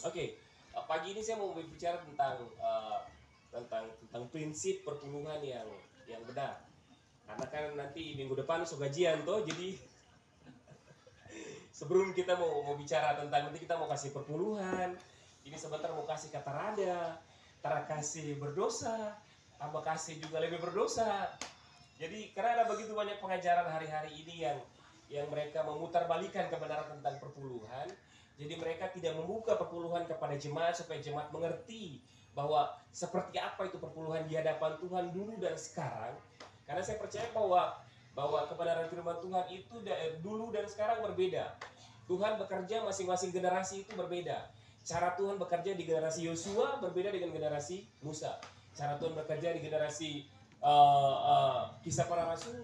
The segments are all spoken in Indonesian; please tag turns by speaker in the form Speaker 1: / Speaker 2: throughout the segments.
Speaker 1: Oke, pagi ini saya mau berbicara tentang prinsip perpuluhan yang benar. Karena kan nanti minggu depan so gajian toh, jadi sebelum kita mau bicara tentang nanti kita mau kasih perpuluhan, ini sebentar mau kasih kata rada, tara kasih berdosa, tambah kasih juga lebih berdosa. Jadi karena ada begitu banyak pengajaran hari-hari ini yang mereka memutarbalikkan kebenaran tentang perpuluhan. Jadi mereka tidak membuka perpuluhan kepada jemaat supaya jemaat mengerti bahwa seperti apa itu perpuluhan di hadapan Tuhan dulu dan sekarang. Karena saya percaya bahwa kebenaran firman Tuhan itu dulu dan sekarang berbeda. Tuhan bekerja masing-masing generasi itu berbeda. Cara Tuhan bekerja di generasi Yosua berbeda dengan generasi Musa. Cara Tuhan bekerja di generasi kisah para rasul,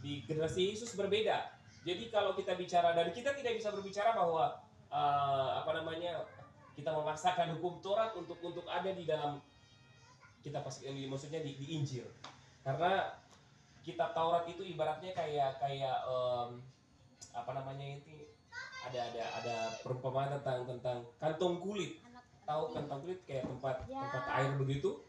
Speaker 1: di generasi Yesus berbeda. Jadi kalau kita bicara, dan kita tidak bisa berbicara bahwa kita memaksakan hukum Taurat untuk ada di dalam kita maksudnya di Injil. Karena kitab Taurat itu ibaratnya kayak itu ada perumpamaan tentang kantong kulit. Tahu kantong kulit kayak tempat air begitu.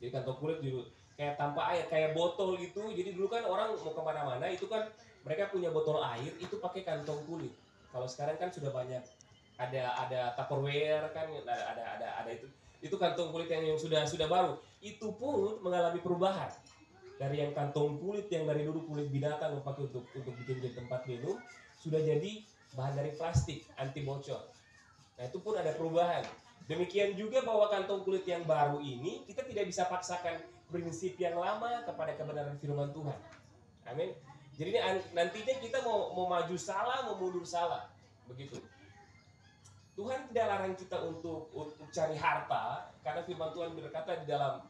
Speaker 1: Jadi kantong kulit dulu kayak tanpa air, kayak botol itu. Jadi dulu kan orang mau kemana-mana itu kan mereka punya botol air itu pakai kantong kulit. Kalau sekarang kan sudah banyak ada Tupperware kan, ada itu kantong kulit yang sudah baru. Itu pun mengalami perubahan dari yang kantong kulit yang dari dulu kulit binatang pakai untuk bikin jadi tempat minum sudah jadi bahan dari plastik anti bocor. Nah itu pun ada perubahan. Demikian juga bahwa kantong kulit yang baru ini kita tidak bisa paksakan prinsip yang lama kepada kebenaran firman Tuhan. Amin. Jadi nantinya kita mau maju salah, mau mundur salah, begitu. Tuhan tidak larang kita untuk cari harta, karena firman Tuhan berkata di dalam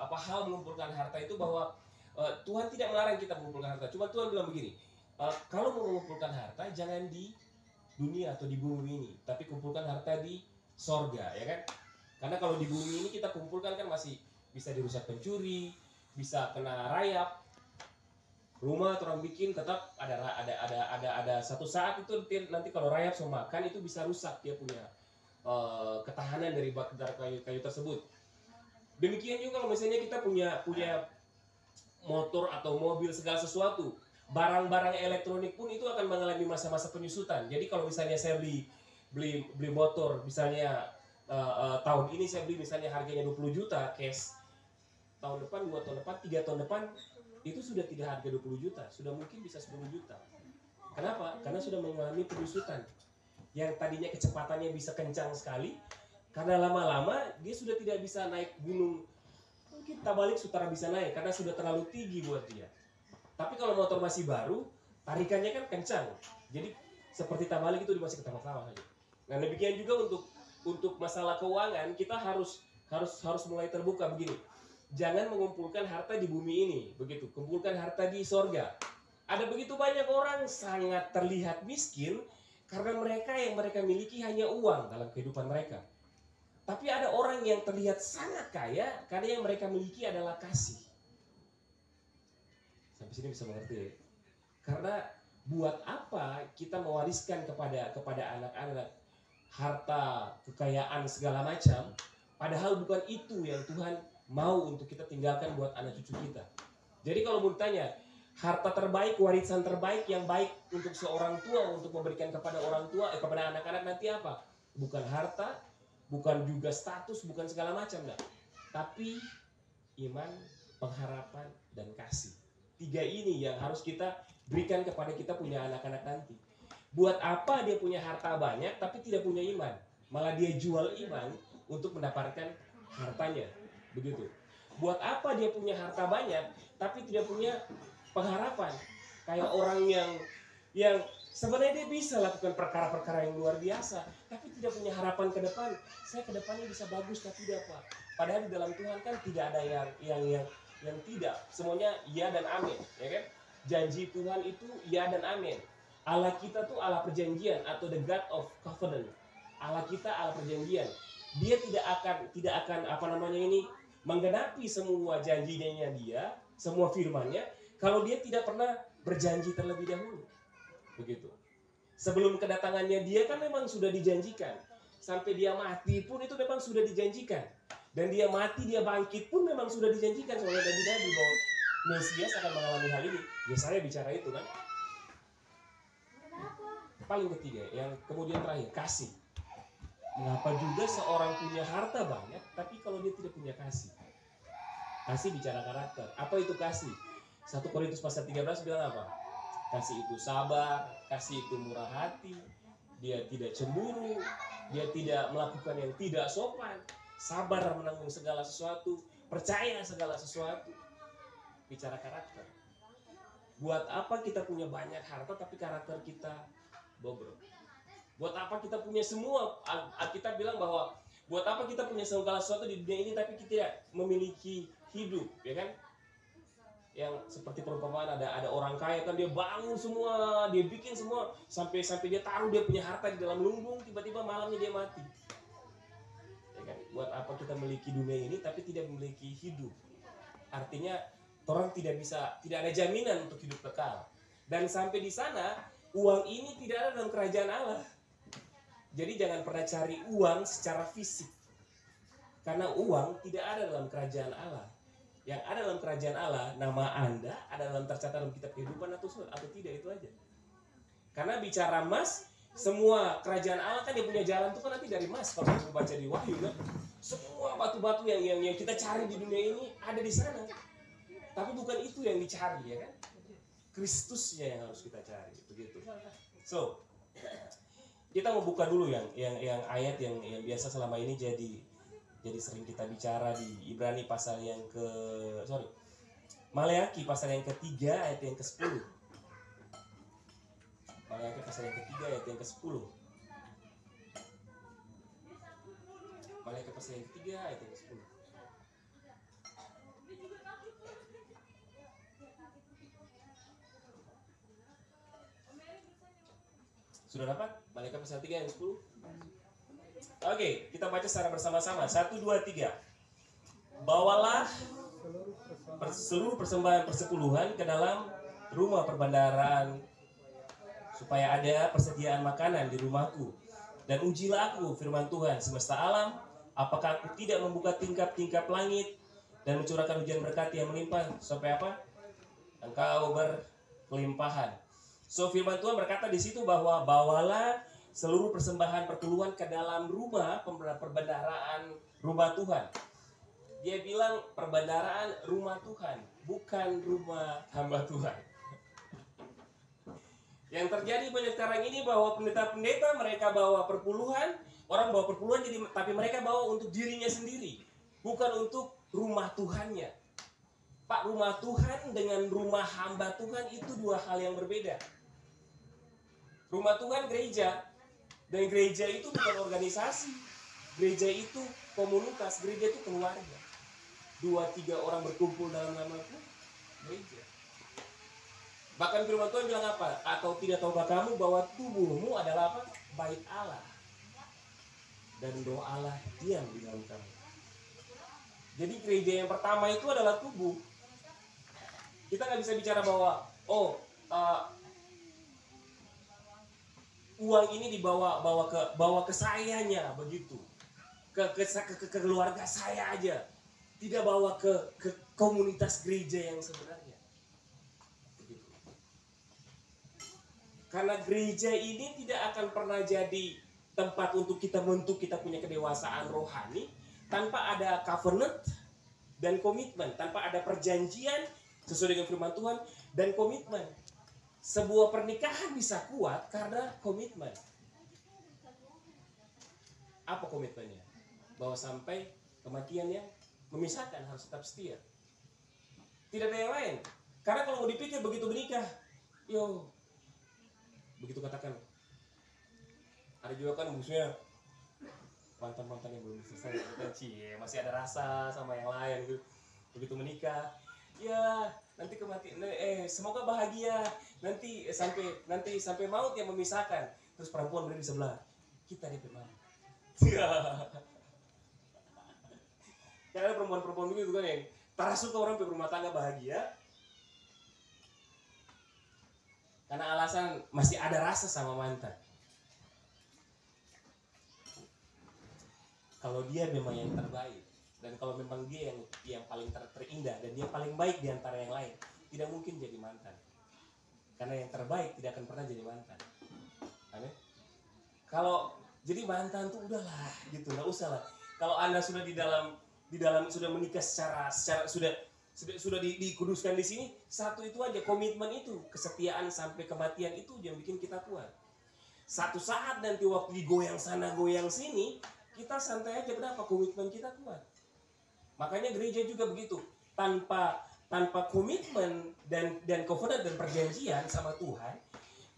Speaker 1: hal mengumpulkan harta itu bahwa Tuhan tidak melarang kita mengumpulkan harta. Cuma Tuhan bilang begini, kalau mau mengumpulkan harta jangan di dunia atau di bumi ini, tapi kumpulkan harta di sorga, ya kan? Karena kalau di bumi ini kita kumpulkan kan masih bisa dirusak pencuri, bisa kena rayap. Rumah orang bikin tetap ada satu saat itu nanti kalau rayap sama makan itu bisa rusak dia punya ketahanan dari kayu tersebut. Demikian juga kalau misalnya kita punya motor atau mobil segala sesuatu, barang-barang elektronik pun itu akan mengalami masa-masa penyusutan. Jadi kalau misalnya saya beli motor misalnya tahun ini saya beli misalnya harganya 20 juta cash, tahun depan, 2 tahun depan, 3 tahun depan itu sudah tidak harga 20 juta, sudah mungkin bisa 10 juta. Kenapa? Karena sudah mengalami penyusutan. Yang tadinya kecepatannya bisa kencang sekali, karena lama-lama dia sudah tidak bisa naik gunung. Mungkin Tabalik Sutara bisa naik karena sudah terlalu tinggi buat dia. Tapi kalau motor masih baru, tarikannya kan kencang. Jadi seperti Tabalik itu masih ketawa-tawa saja. Nah, demikian juga untuk masalah keuangan kita harus mulai terbuka begini. Jangan mengumpulkan harta di bumi ini, begitu. Kumpulkan harta di sorga. Ada begitu banyak orang sangat terlihat miskin karena yang mereka miliki hanya uang dalam kehidupan mereka. Tapi ada orang yang terlihat sangat kaya karena yang mereka miliki adalah kasih. Sampai sini bisa mengerti ya? Karena buat apa kita mewariskan kepada anak-anak harta, kekayaan segala macam, padahal bukan itu yang Tuhan mau untuk kita tinggalkan buat anak cucu kita. Jadi kalau mau ditanya, harta terbaik, warisan terbaik yang baik untuk seorang tua untuk memberikan kepada orang tua, kepada anak-anak nanti apa? Bukan harta, bukan juga status, bukan segala macam, nah. Tapi iman, pengharapan, dan kasih. 3 ini yang harus kita berikan kepada kita punya anak-anak nanti. Buat apa dia punya harta banyak tapi tidak punya iman? Malah dia jual iman untuk mendapatkan hartanya. Begitu. Buat apa dia punya harta banyak tapi tidak punya pengharapan? Kayak orang yang sebenarnya dia bisa lakukan perkara-perkara yang luar biasa tapi tidak punya harapan ke depan. Saya ke depannya bisa bagus tapi tidak apa. Padahal di dalam Tuhan kan tidak ada yang tidak. Semuanya ya dan amin, ya kan? Janji Tuhan itu ya dan amin. Allah kita tuh Allah perjanjian atau the God of covenant. Allah kita Allah perjanjian. Dia tidak akan menggenapi semua janjinya dia, semua firman-Nya kalau dia tidak pernah berjanji terlebih dahulu. Begitu. Sebelum kedatangannya dia kan memang sudah dijanjikan. sampai dia mati pun itu memang sudah dijanjikan. Dan dia mati, dia bangkit pun memang sudah dijanjikan oleh nabi-nabi bahwa Mesias akan mengalami hal ini. Yesaya bicara itu kan. Paling ketiga, yang kemudian terakhir, kasih. Mengapa juga seorang punya harta banyak, tapi kalau dia tidak punya kasih? Kasih bicara karakter. Apa itu kasih? 1 Korintus pasal 13 bilang apa? Kasih itu sabar, kasih itu murah hati, dia tidak cemburu, dia tidak melakukan yang tidak sopan, sabar menanggung segala sesuatu, percaya segala sesuatu. Bicara karakter. Buat apa kita punya banyak harta tapi karakter kita bobrok? Buat apa kita punya semua? Kita bilang bahwa buat apa kita punya segala sesuatu di dunia ini tapi kita tidak memiliki hidup, ya kan? Yang seperti perumpamaan ada orang kaya kan, dia bangun semua, dia bikin semua sampai dia taruh dia punya harta di dalam lumbung, tiba-tiba malamnya dia mati. Ya kan? Buat apa kita memiliki dunia ini tapi tidak memiliki hidup? Artinya orang tidak ada jaminan untuk hidup kekal. Dan sampai di sana uang ini tidak ada dalam kerajaan Allah. Jadi jangan pernah cari uang secara fisik. Karena uang tidak ada dalam kerajaan Allah. Yang ada dalam kerajaan Allah, nama Anda ada dalam tercatat dalam kitab kehidupan atau tidak, itu aja. Karena bicara emas, semua kerajaan Allah kan dia punya jalan itu kan nanti dari emas. Kalau kita baca di Wahyu kan, semua batu-batu yang kita cari di dunia ini ada di sana. Tapi bukan itu yang dicari, ya kan? Kristusnya yang harus kita cari, begitu. So, kita mau buka dulu yang ayat yang biasa selama ini jadi sering kita bicara di Ibrani pasal yang Maleaki pasal yang ketiga ayat yang ke-10. Maleaki pasal yang ketiga ayat yang ke-10. Maleaki pasal yang ketiga ayat yang ke-10. Sudah dapat? Maleaki pasal 3 ayat 10. Oke, kita baca secara bersama-sama. 1, 2, 3. Bawalah seluruh persembahan persepuluhan ke dalam rumah perbendaharaan supaya ada persediaan makanan di rumahku. Dan ujilah aku, firman Tuhan semesta alam, apakah aku tidak membuka tingkap-tingkap langit dan mencurahkan hujan berkat yang melimpah sampai apa? Engkau berkelimpahan. So firman Tuhan berkata di situ bahwa bawalah seluruh persembahan perpuluhan ke dalam rumah perbendaharaan rumah Tuhan. Dia bilang perbendaharaan rumah Tuhan, bukan rumah hamba Tuhan. Yang terjadi banyak sekarang ini bahwa pendeta-pendeta mereka bawa perpuluhan, orang bawa perpuluhan tapi mereka bawa untuk dirinya sendiri, bukan untuk rumah Tuhannya. Pak, rumah Tuhan dengan rumah hamba Tuhan itu dua hal yang berbeda. Rumah Tuhan gereja. Dan gereja itu bukan organisasi. Gereja itu komunitas, gereja itu keluarga. 2-3 orang berkumpul dalam namaku, gereja. Bahkan firman Tuhan bilang apa? Atau tidak tahukah kamu bahwa tubuhmu adalah apa? Bait Allah. Dan doa Allah diam di dalam kamu. Jadi gereja yang pertama itu adalah tubuh. Kita nggak bisa bicara bahwa uang ini bawa ke sayanya begitu, ke keluarga saya aja, tidak bawa ke komunitas gereja yang sebenarnya begitu. Karena gereja ini tidak akan pernah jadi tempat untuk kita punya kedewasaan rohani tanpa ada covenant dan komitmen, tanpa ada perjanjian sesuai dengan firman Tuhan dan komitmen. Sebuah pernikahan bisa kuat karena komitmen. Apa komitmennya? Bahwa sampai kematian yang memisahkan harus tetap setia. Tidak ada yang lain. Karena kalau mau dipikir begitu menikah, begitu katakan. Ada juga kan maksudnya mantan-mantan yang belum selesai, masih ada rasa sama yang lain gitu. Begitu menikah, ya nanti kematian, semoga bahagia, nanti sampai maut yang memisahkan. Terus perempuan berdiri di sebelah, kita DP maut. Karena perempuan-perempuan begitu kan yang tak suka orang berumah tangga bahagia, karena alasan masih ada rasa sama mantan. kalau dia memang yang terbaik, dan kalau memang dia yang paling terindah dan dia paling baik di antara yang lain, tidak mungkin jadi mantan. Karena yang terbaik tidak akan pernah jadi mantan. Amin. Kalau jadi mantan tuh udahlah gitu, nggak usah lah. Kalau Anda sudah di dalam sudah menikah secara sudah dikuduskan di sini, satu itu aja, komitmen itu, kesetiaan sampai kematian itu yang bikin kita kuat. Satu saat nanti waktu digoyang sana goyang sini, kita santai aja, berapa komitmen kita kuat. Makanya gereja juga begitu, tanpa komitmen dan covenant dan perjanjian sama Tuhan,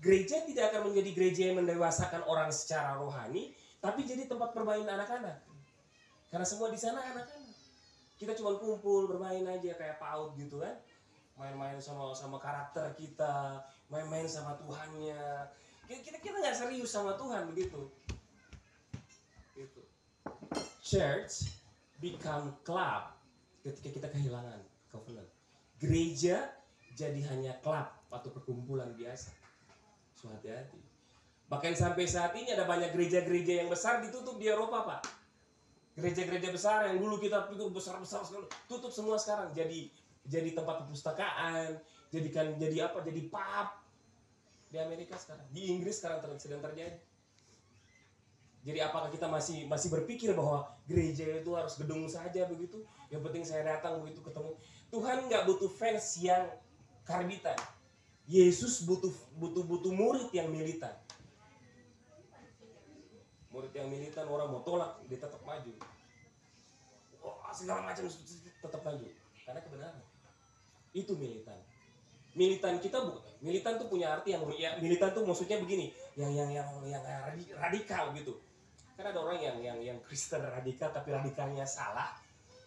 Speaker 1: gereja tidak akan menjadi gereja yang mendewasakan orang secara rohani, tapi jadi tempat bermain anak-anak. Karena semua di sana anak-anak. Kita cuma kumpul bermain aja kayak PAUD gitu kan, main-main sama karakter kita, main-main sama Tuhannya. Kita nggak serius sama Tuhan begitu. Gitu. Church become club ketika kita kehilangan covenant. Gereja jadi hanya klub atau perkumpulan biasa. So hati-hati. Bahkan sampai saat ini ada banyak gereja-gereja yang besar ditutup di Eropa, Pak. Gereja-gereja besar yang dulu kita pikir besar-besar sekali, tutup semua sekarang. Jadi tempat perpustakaan, jadi pub. Di Amerika sekarang, di Inggris sekarang sedang terjadi. Jadi apakah kita masih berpikir bahwa gereja itu harus gedung saja begitu? Yang penting saya datang begitu ketemu. Tuhan nggak butuh fans yang karbitan. Yesus butuh murid yang militan. Murid yang militan, orang mau tolak, dia tetap maju. Wah, segala macam tetap maju. Karena kebenaran. Itu militan. Militan kita militan tuh punya arti yang militan tuh maksudnya begini, yang radikal gitu. Karena ada orang yang Kristen radikal tapi radikalnya salah.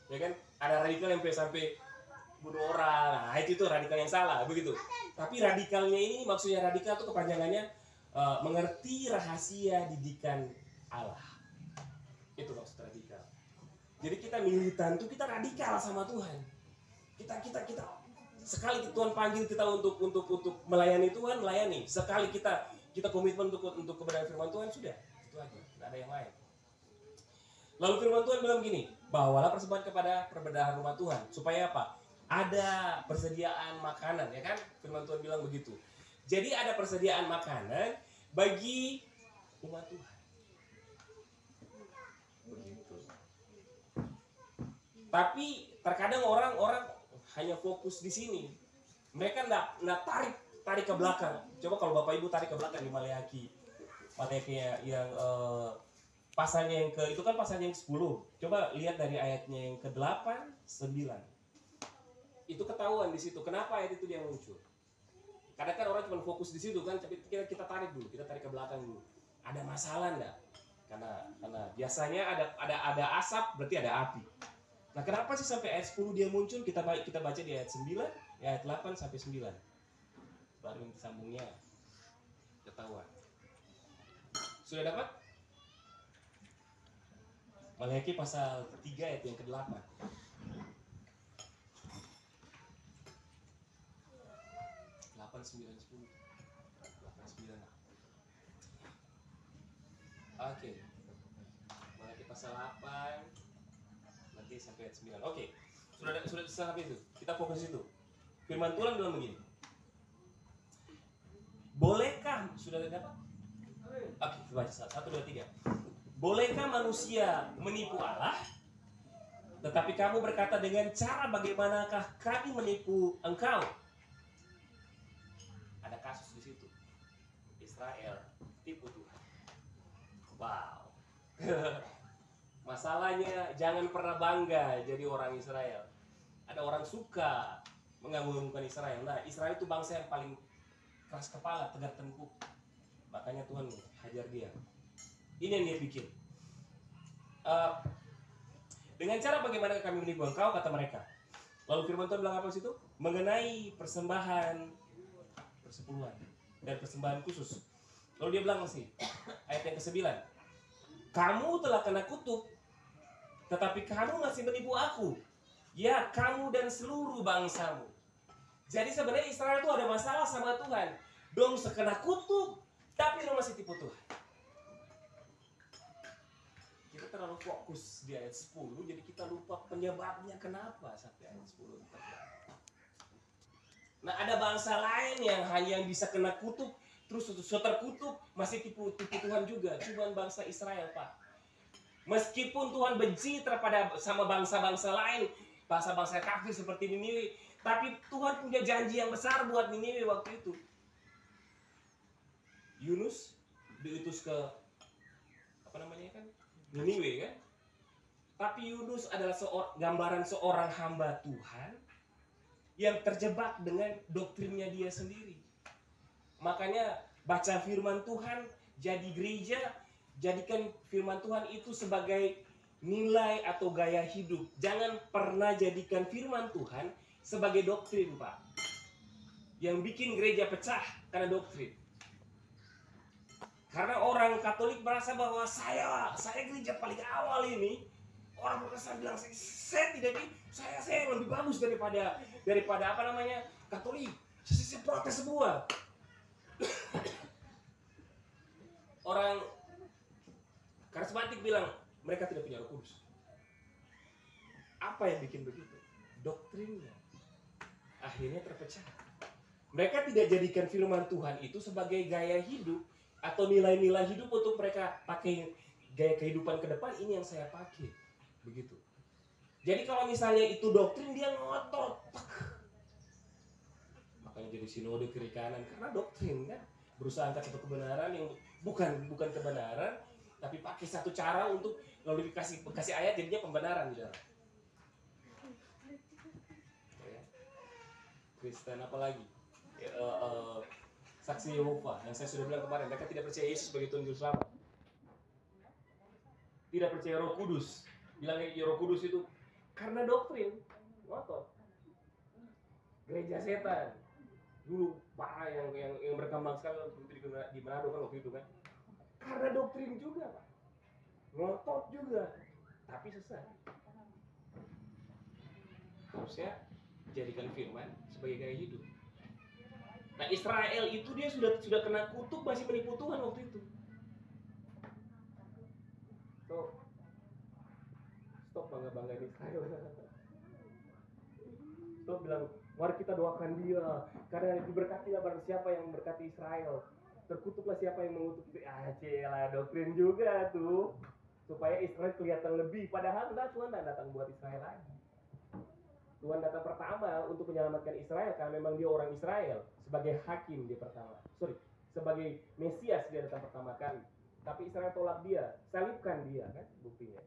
Speaker 1: Ya kan? Ada radikal yang sampai bunuh orang. Nah, itu radikal yang salah, begitu. Tapi radikalnya ini maksudnya radikal tuh kepanjangannya mengerti rahasia didikan Allah. Itu maksud radikal. Jadi kita militan tuh kita radikal sama Tuhan. Kita sekali Tuhan panggil kita untuk melayani Tuhan, melayani. Sekali kita komitmen untuk kebenaran firman Tuhan, sudah. Itu aja, tidak ada yang lain. Lalu firman Tuhan bilang gini, bawalah persembahan kepada perbedahan rumah Tuhan. Supaya apa? Ada persediaan makanan, ya kan? Firman Tuhan bilang begitu. Jadi ada persediaan makanan bagi umat Tuhan. Begitu. Tapi terkadang orang hanya fokus di sini. Mereka nggak tarik ke belakang. Coba kalau Bapak Ibu tarik ke belakang di Maleakhi yang pasalnya yang itu kan pasalnya yang 10. Coba lihat dari ayatnya yang ke-8, 9. Itu ketahuan di situ. Kenapa ayat itu dia muncul? Kadang kan orang cuma fokus di situ kan, tapi kita tarik dulu, kita tarik ke belakang dulu. Ada masalah enggak? Karena biasanya ada asap, berarti ada api. Nah, kenapa sih sampai ayat 10 dia muncul? Kita baca di ayat 9, ayat 8 sampai 9. Baru yang sambungnya ketahuan. Sudah dapat? Maleakhi pasal 3 ayat yang ke-8. 8, 9, 10. 8, 9. Oke. Maleakhi pasal 8 nanti sampai ayat 9. Oke. Sudah sampai itu. Kita fokus itu. Firman Tuhan bilang begini. Bolehkah sudah dapat? Oke, baca 1, 2, 3. Bolehkah manusia menipu Allah? Tetapi kamu berkata, dengan cara bagaimanakah kami menipu engkau? Ada kasus di situ. Israel tipu Tuhan. Wow. Masalahnya jangan pernah bangga jadi orang Israel. Ada orang suka mengagungkan Israel. Nah, Israel itu bangsa yang paling keras kepala, tegar tengkuk. Makanya Tuhan hajar dia. Ini yang dia bikin. Dengan cara bagaimana kami menipu engkau, kata mereka. Lalu firman Tuhan bilang apa di situ? Mengenai persembahan persepuluhan dan persembahan khusus. Lalu dia bilang sih, ayat yang ke-9. Kamu telah kena kutuk, tetapi kamu masih menipu aku. Ya, kamu dan seluruh bangsamu. Jadi sebenarnya Israel itu ada masalah sama Tuhan. Dong sekena kutuk, tapi lo masih tipu Tuhan. Kita terlalu fokus di ayat 10, jadi kita lupa penyebabnya kenapa sampai ayat 10 terjadi. Nah, ada bangsa lain yang bisa kena kutuk, terus terkutuk, masih tipu Tuhan juga. Cuman bangsa Israel, Pak. Meskipun Tuhan benci sama bangsa-bangsa lain, bangsa-bangsa kafir seperti Niniwe, tapi Tuhan punya janji yang besar buat Niniwe waktu itu. Yunus diutus ke Niniwe kan? Tapi Yunus adalah gambaran seorang hamba Tuhan yang terjebak dengan doktrinnya dia sendiri. Makanya baca firman Tuhan, jadi gereja, jadikan firman Tuhan itu sebagai nilai atau gaya hidup. Jangan pernah jadikan firman Tuhan sebagai doktrin, Pak. Yang bikin gereja pecah karena doktrin. Karena orang Katolik merasa bahwa saya gereja paling awal ini. Orang Protestan bilang saya lebih bagus daripada Katolik. Saya protes semua. Orang karismatik bilang mereka tidak punya Roh Kudus. Apa yang bikin begitu? Doktrinnya. Akhirnya terpecah. Mereka tidak jadikan firman Tuhan itu sebagai gaya hidup atau nilai-nilai hidup untuk mereka pakai gaya kehidupan ke depan. Ini yang saya pakai. Begitu. Jadi kalau misalnya itu doktrin, dia ngotot. Makanya jadi sinode kiri kanan karena doktrin kan. Berusaha angkat satu kebenaran yang bukan kebenaran, tapi pakai satu cara untuk lalu dikasih ayat jadinya pembenaran di dalam. Ya. Kristen apalagi? Saksi Yehova yang saya sudah bilang kemarin, mereka tidak percaya Yesus sebagai Tuhan Juru Selamat. Tidak percaya Roh Kudus. Bilangnya Roh Kudus itu karena doktrin, ngotot. Gereja setan. Dulu parah yang berkembang sekali di Manado kan waktu itu kan. Karena doktrin juga, Pak. Ngotot juga, tapi sesat. Harusnya jadikan firman sebagai gaya hidup. Nah, Israel itu dia sudah kena kutuk, masih menipu Tuhan waktu itu. Stop bangga-banggain Israel. Stop bilang, mari kita doakan dia, karena diberkatilah barang siapa yang memberkati Israel. Terkutuklah siapa yang mengutuk. Celah, doktrin juga tuh. Supaya Israel kelihatan lebih. Padahal Tuhan tidak datang buat Israel lagi. Tuhan datang pertama untuk menyelamatkan Israel karena memang dia orang Israel. Sebagai hakim dia pertama. Sebagai Mesias dia datang pertama kali. Tapi Israel tolak dia, salibkan dia kan buktinya.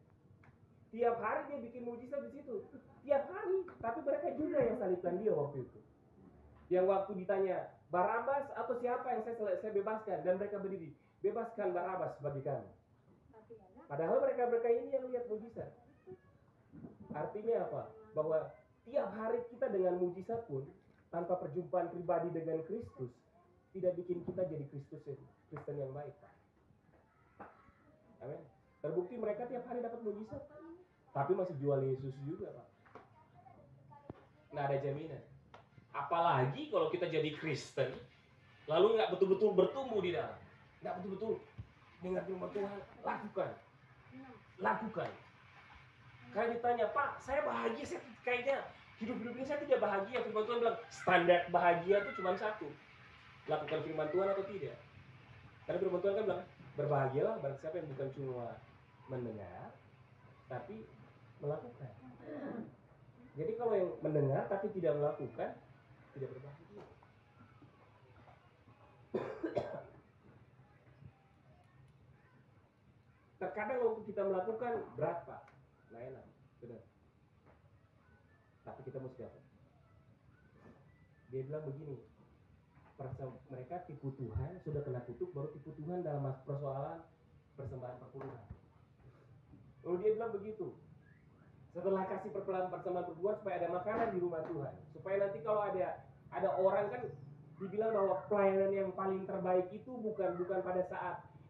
Speaker 1: Tiap hari dia bikin mujizat di situ. Tiap hari, tapi mereka juga yang salibkan dia waktu itu. Yang waktu ditanya, Barabas atau siapa yang saya bebaskan, dan mereka berdiri, bebaskan Barabas bagi kami. Padahal mereka ini yang lihat mujizat. Artinya apa? Bahwa tiap hari kita dengan mujizat pun tanpa perjumpaan pribadi dengan Kristus tidak bikin kita jadi Kristen yang baik, Pak. Amin. Terbukti mereka tiap hari dapat mujizat, tapi masih jual Yesus juga, Pak. Nah, ada jaminan. Apalagi kalau kita jadi Kristen, lalu nggak betul-betul bertumbuh di dalam, nggak betul-betul dengar firman Tuhan, lakukan. Karena ditanya, Pak, saya bahagia, saya kayaknya hidup ini saya tidak bahagia. Firman Tuhan bilang, standar bahagia itu cuma satu, lakukan firman Tuhan atau tidak. Karena firman Tuhan kan bilang, berbahagialah barang siapa yang bukan cuma mendengar, tapi melakukan. Jadi kalau yang mendengar tapi tidak melakukan, tidak berbahagia. Terkadang waktu kita melakukan berat, Pak, nggak enak, benar. Tapi kita mesti apa? Dia bilang begini, mereka tipu Tuhan, sudah kena kutuk, baru tipu Tuhan dalam persoalan persembahan perpuluhan. Lalu dia bilang begitu, setelah kasih persembahan perpuluhan supaya ada makanan di rumah Tuhan, supaya nanti kalau ada orang kan dibilang bahwa pelayanan yang paling terbaik itu bukan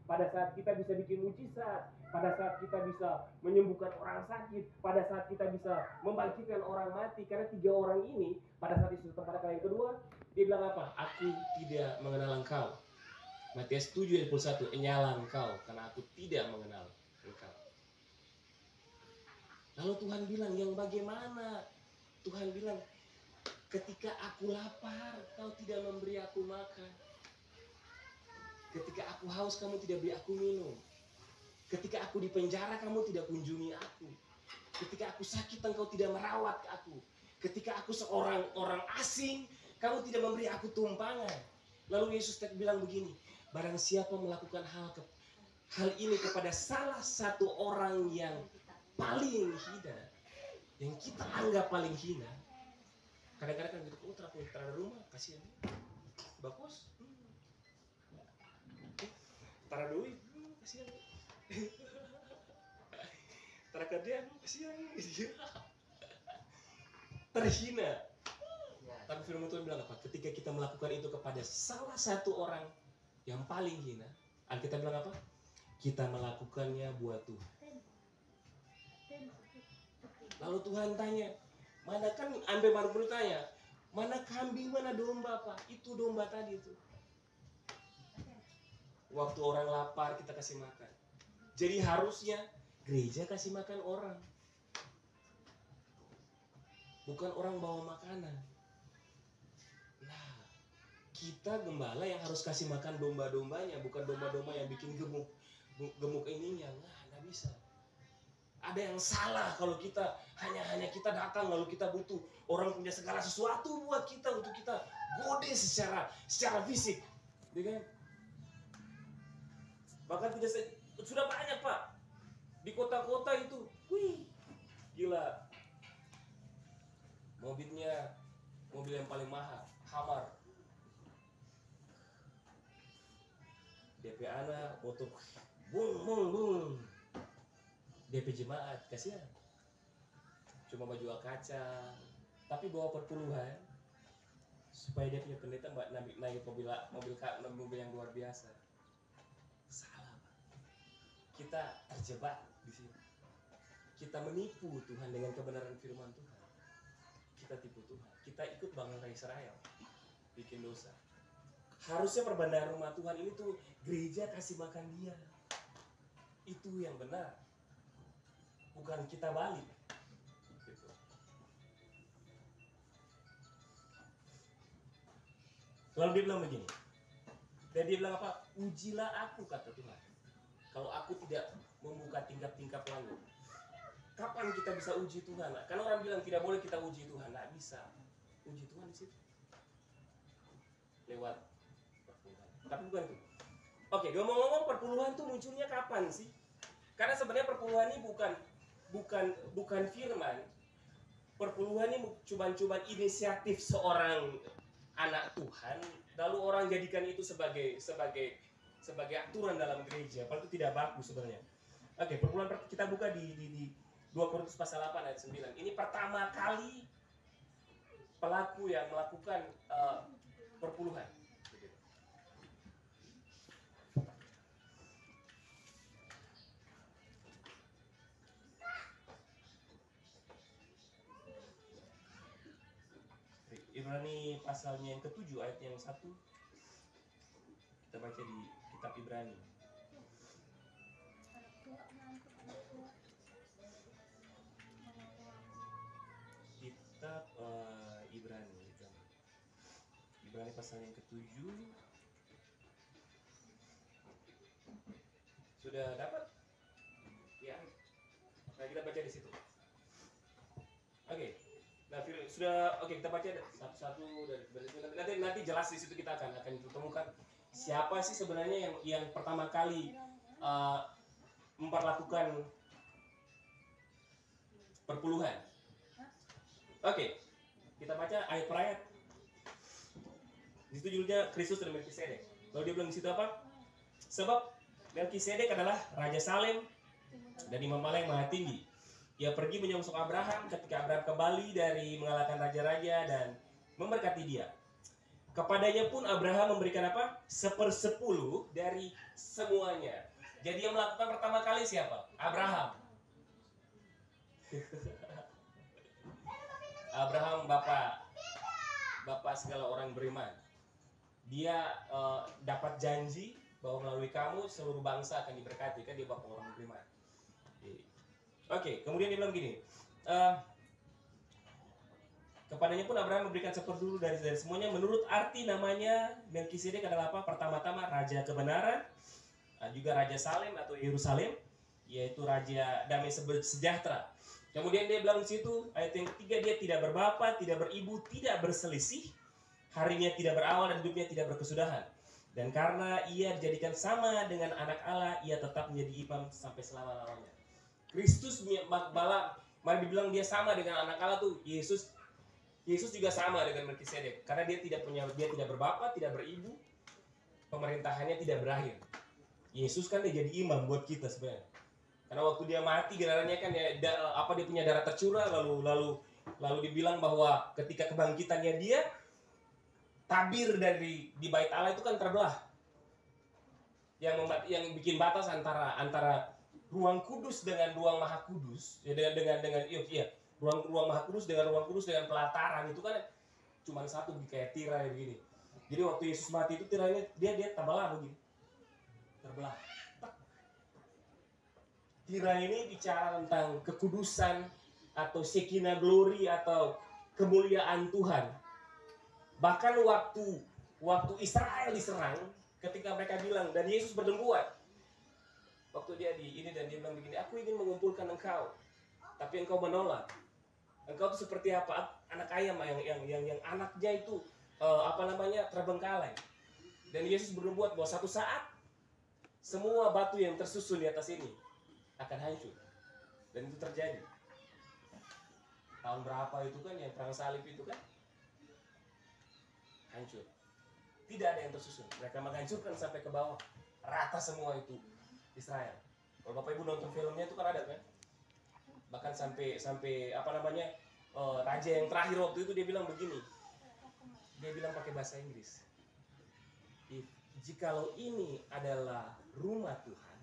Speaker 1: pada saat kita bisa bikin mujizat, pada saat kita bisa menyembuhkan orang sakit, pada saat kita bisa membangkitkan orang mati. Karena 3 orang ini pada saat itu pada kali yang kedua dia bilang apa? Aku tidak mengenal engkau. Matius 7 ayat 21, nyala engkau karena aku tidak mengenal engkau. Lalu Tuhan bilang, yang bagaimana? Tuhan bilang, ketika aku lapar, kau tidak memberi aku makan. Ketika aku haus, kamu tidak beri aku minum. Ketika aku di penjara, kamu tidak kunjungi aku. Ketika aku sakit, engkau tidak merawat aku. Ketika aku seorang orang asing, kamu tidak memberi aku tumpangan. Lalu Yesus bilang begini, barang siapa melakukan hal ini kepada salah satu orang yang paling hina, yang kita anggap paling hina. Kadang-kadang kan gitu, oh terhadap rumah, kasihan. Bagus. Tara duit, kasihan. Tara kerja, kasihan. Terhina. Tapi firman Tuhan bilang apa? Ketika kita melakukan itu kepada salah satu orang yang paling hina, Alkitab bilang apa? Kita melakukannya buat Tuhan. Lalu Tuhan tanya, mana kan sampai baru tanya, mana kambing, mana domba Pak? Itu domba tadi itu. Waktu orang lapar kita kasih makan. Jadi harusnya gereja kasih makan orang. Bukan orang bawa makanan. Nah, kita gembala yang harus kasih makan domba-dombanya, bukan domba-domba yang bikin gemuk ininya. Nah, nggak bisa. Ada yang salah kalau kita hanya kita datang lalu kita butuh orang punya segala sesuatu buat kita untuk kita gode secara fisik, ya kan? Bahkan sudah banyak Pak di kota-kota itu, wih, gila, mobilnya mobil yang paling mahal, Hummer, DP anak, motor, bung. DP jemaat, kasihan. Cuma baju kaca, tapi bawa perpuluhan supaya dia punya pendeta naik mobil yang luar biasa. Salah, Pak. Kita terjebak di sini. Kita menipu Tuhan dengan kebenaran firman Tuhan. Kita tipu Tuhan. Kita ikut bangsa Israel, bikin dosa. Harusnya perbandingan rumah Tuhan ini tuh gereja kasih makan dia. Itu yang benar. Bukan kita balik gitu. Lalu dia bilang begini, dan dia bilang apa? Ujilah aku, kata Tuhan, kalau aku tidak membuka tingkap-tingkap langit. Kapan kita bisa uji Tuhan? Karena orang bilang tidak boleh kita uji Tuhan. Nggak bisa uji Tuhan di situ lewat perpuluhan. Tapi bukan itu. Oke, ngomong-ngomong perpuluhan itu munculnya kapan sih? Karena sebenarnya perpuluhan ini bukan firman. Perpuluhan ini cuma inisiatif seorang anak Tuhan, lalu orang jadikan itu sebagai aturan dalam gereja. Padahal itu tidak bagus sebenarnya. Oke, perpuluhan kita buka di 2 Korintus pasal 8 ayat 9. Ini pertama kali pelaku yang melakukan perpuluhan. Ibrani pasalnya yang ke-7 ayat yang 1. Kita baca di kitab Ibrani. Kitab Ibrani pasal yang ke-7. Sudah dapat? Ya. Nah, kita baca di situ. Oke. Nah, sudah oke, kita baca satu-satu dari nanti jelas di situ kita akan temukan siapa sih sebenarnya yang pertama kali memperlakukan perpuluhan. Oke. Kita baca ayat per ayat. Di situ judulnya Kristus dan Melkisedek. Lalu dia bilang di situ apa? Sebab Melkisedek adalah Raja Salem dan Imam Allah yang Maha Tinggi. Ia pergi menyongsong Abraham ketika Abraham kembali dari mengalahkan raja-raja dan memberkati dia. Kepadanya pun Abraham memberikan apa? 1/10 dari semuanya. Jadi yang melakukan pertama kali siapa? Abraham. Abraham bapak segala orang beriman. Dia dapat janji bahwa melalui kamu seluruh bangsa akan diberkati, kan dia bapak orang beriman. Oke, Oke, kemudian dia bilang begini. eh, Kepadanya pun Abraham memberikan seperluruh dari semuanya. Menurut arti namanya Melkisedek adalah apa? Pertama-tama raja kebenaran, juga raja Salem atau Yerusalem, yaitu raja damai sejahtera. Kemudian dia bilang di situ ayat yang ketiga, dia tidak berbapa, tidak beribu, tidak berselisih, harinya tidak berawal dan hidupnya tidak berkesudahan. Dan karena ia dijadikan sama dengan anak Allah, ia tetap menjadi imam sampai selama-lamanya. Kristus malah mari dibilang dia sama dengan anak Allah tuh, Yesus juga sama dengan Melkisedek karena dia tidak berbapa, tidak beribu, pemerintahannya tidak berakhir. Yesus kan dia jadi imam buat kita sebenarnya. Karena waktu dia mati genaranya kan dia punya darah tercurah, lalu dibilang bahwa ketika kebangkitannya dia, tabir dari di bait Allah itu kan terbelah. Yang bikin batas antara ruang kudus dengan ruang maha kudus, ya dengan ruang maha kudus dengan ruang kudus dengan pelataran itu kan cuma satu kayak tirai begini. Jadi waktu Yesus mati itu tirainya dia terbelah begini. Terbelah. Tirai ini bicara tentang kekudusan atau Shekinah glory atau kemuliaan Tuhan. Bahkan waktu Israel diserang, ketika mereka bilang dan Yesus berdengkuan. Waktu dia dan dia bilang begini, aku ingin mengumpulkan engkau, tapi engkau menolak. Engkau itu seperti apa? Anak ayam yang anaknya itu terbengkalai. Dan Yesus bernubuat bahwa satu saat semua batu yang tersusun di atas ini akan hancur. Dan itu terjadi. Tahun berapa itu kan yang perang salib itu kan? Hancur. Tidak ada yang tersusun. Mereka menghancurkan sampai ke bawah. Rata semua itu Israel. Kalau Bapak Ibu nonton filmnya itu kan ada kan? Bahkan sampai raja yang terakhir waktu itu dia bilang begini. Dia bilang pakai bahasa Inggris. Jikalau ini adalah rumah Tuhan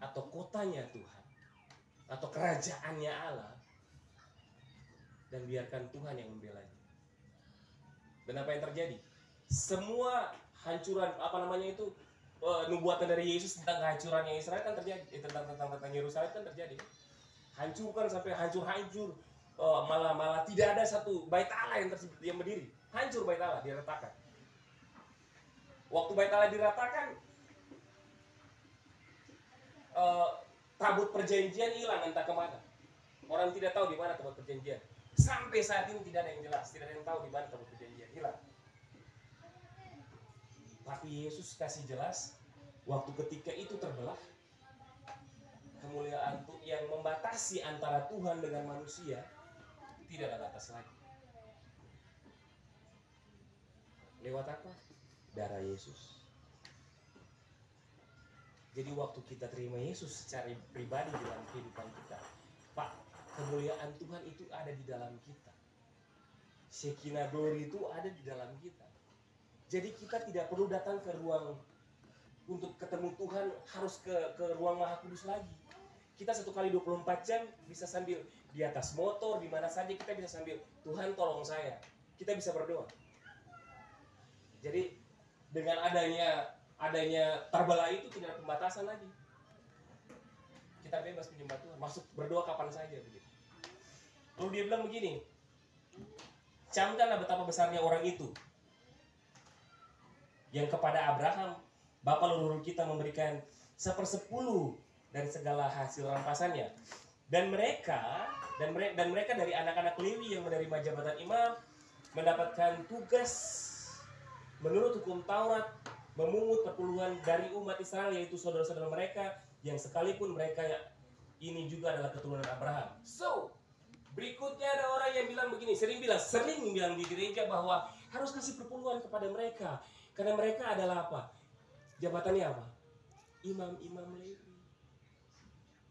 Speaker 1: atau kotanya Tuhan atau kerajaannya Allah, dan biarkan Tuhan yang membelanya. Dan apa yang terjadi? Semua hancuran nubuatan dari Yesus tentang kehancurannya Israel kan terjadi, tentang Yerusalem kan terjadi. Hancurkan sampai hancur, malah tidak ada satu bait Allah yang berdiri. Hancur bait Allah, diratakan. Waktu bait Allah diratakan, tabut perjanjian hilang entah kemana. Orang tidak tahu di mana tabut perjanjian. Sampai saat ini tidak ada yang jelas, tidak ada yang tahu di mana tabut perjanjian hilang. Tapi Yesus kasih jelas, waktu ketika itu terbelah, kemuliaan yang membatasi antara Tuhan dengan manusia tidak ada batas lagi. Lewat apa? Darah Yesus. Jadi waktu kita terima Yesus secara pribadi dalam kehidupan kita, Pak, kemuliaan Tuhan itu ada di dalam kita. Shekinah glory itu ada di dalam kita. Jadi kita tidak perlu datang ke ruang untuk ketemu Tuhan, harus ke ruang Maha Kudus lagi. Kita 1 kali 24 jam bisa sambil di atas motor, di mana saja kita bisa sambil Tuhan tolong saya. Kita bisa berdoa. Jadi dengan adanya terbelah itu tidak ada pembatasan lagi. Kita bebas menyembah Tuhan, masuk berdoa kapan saja begitu. Lalu dia bilang begini, camkanlah betapa besarnya orang itu yang kepada Abraham bapa leluhur kita memberikan 1/10 dari segala hasil rampasannya. Dan mereka dari anak-anak Lewi yang menerima jabatan imam mendapatkan tugas menurut hukum Taurat memungut perpuluhan dari umat Israel, yaitu saudara-saudara mereka yang sekalipun mereka ini juga adalah keturunan Abraham. So, berikutnya ada orang yang sering bilang di gereja bahwa harus kasih perpuluhan kepada mereka karena mereka adalah apa? Jabatannya apa? Imam-imam Lewi.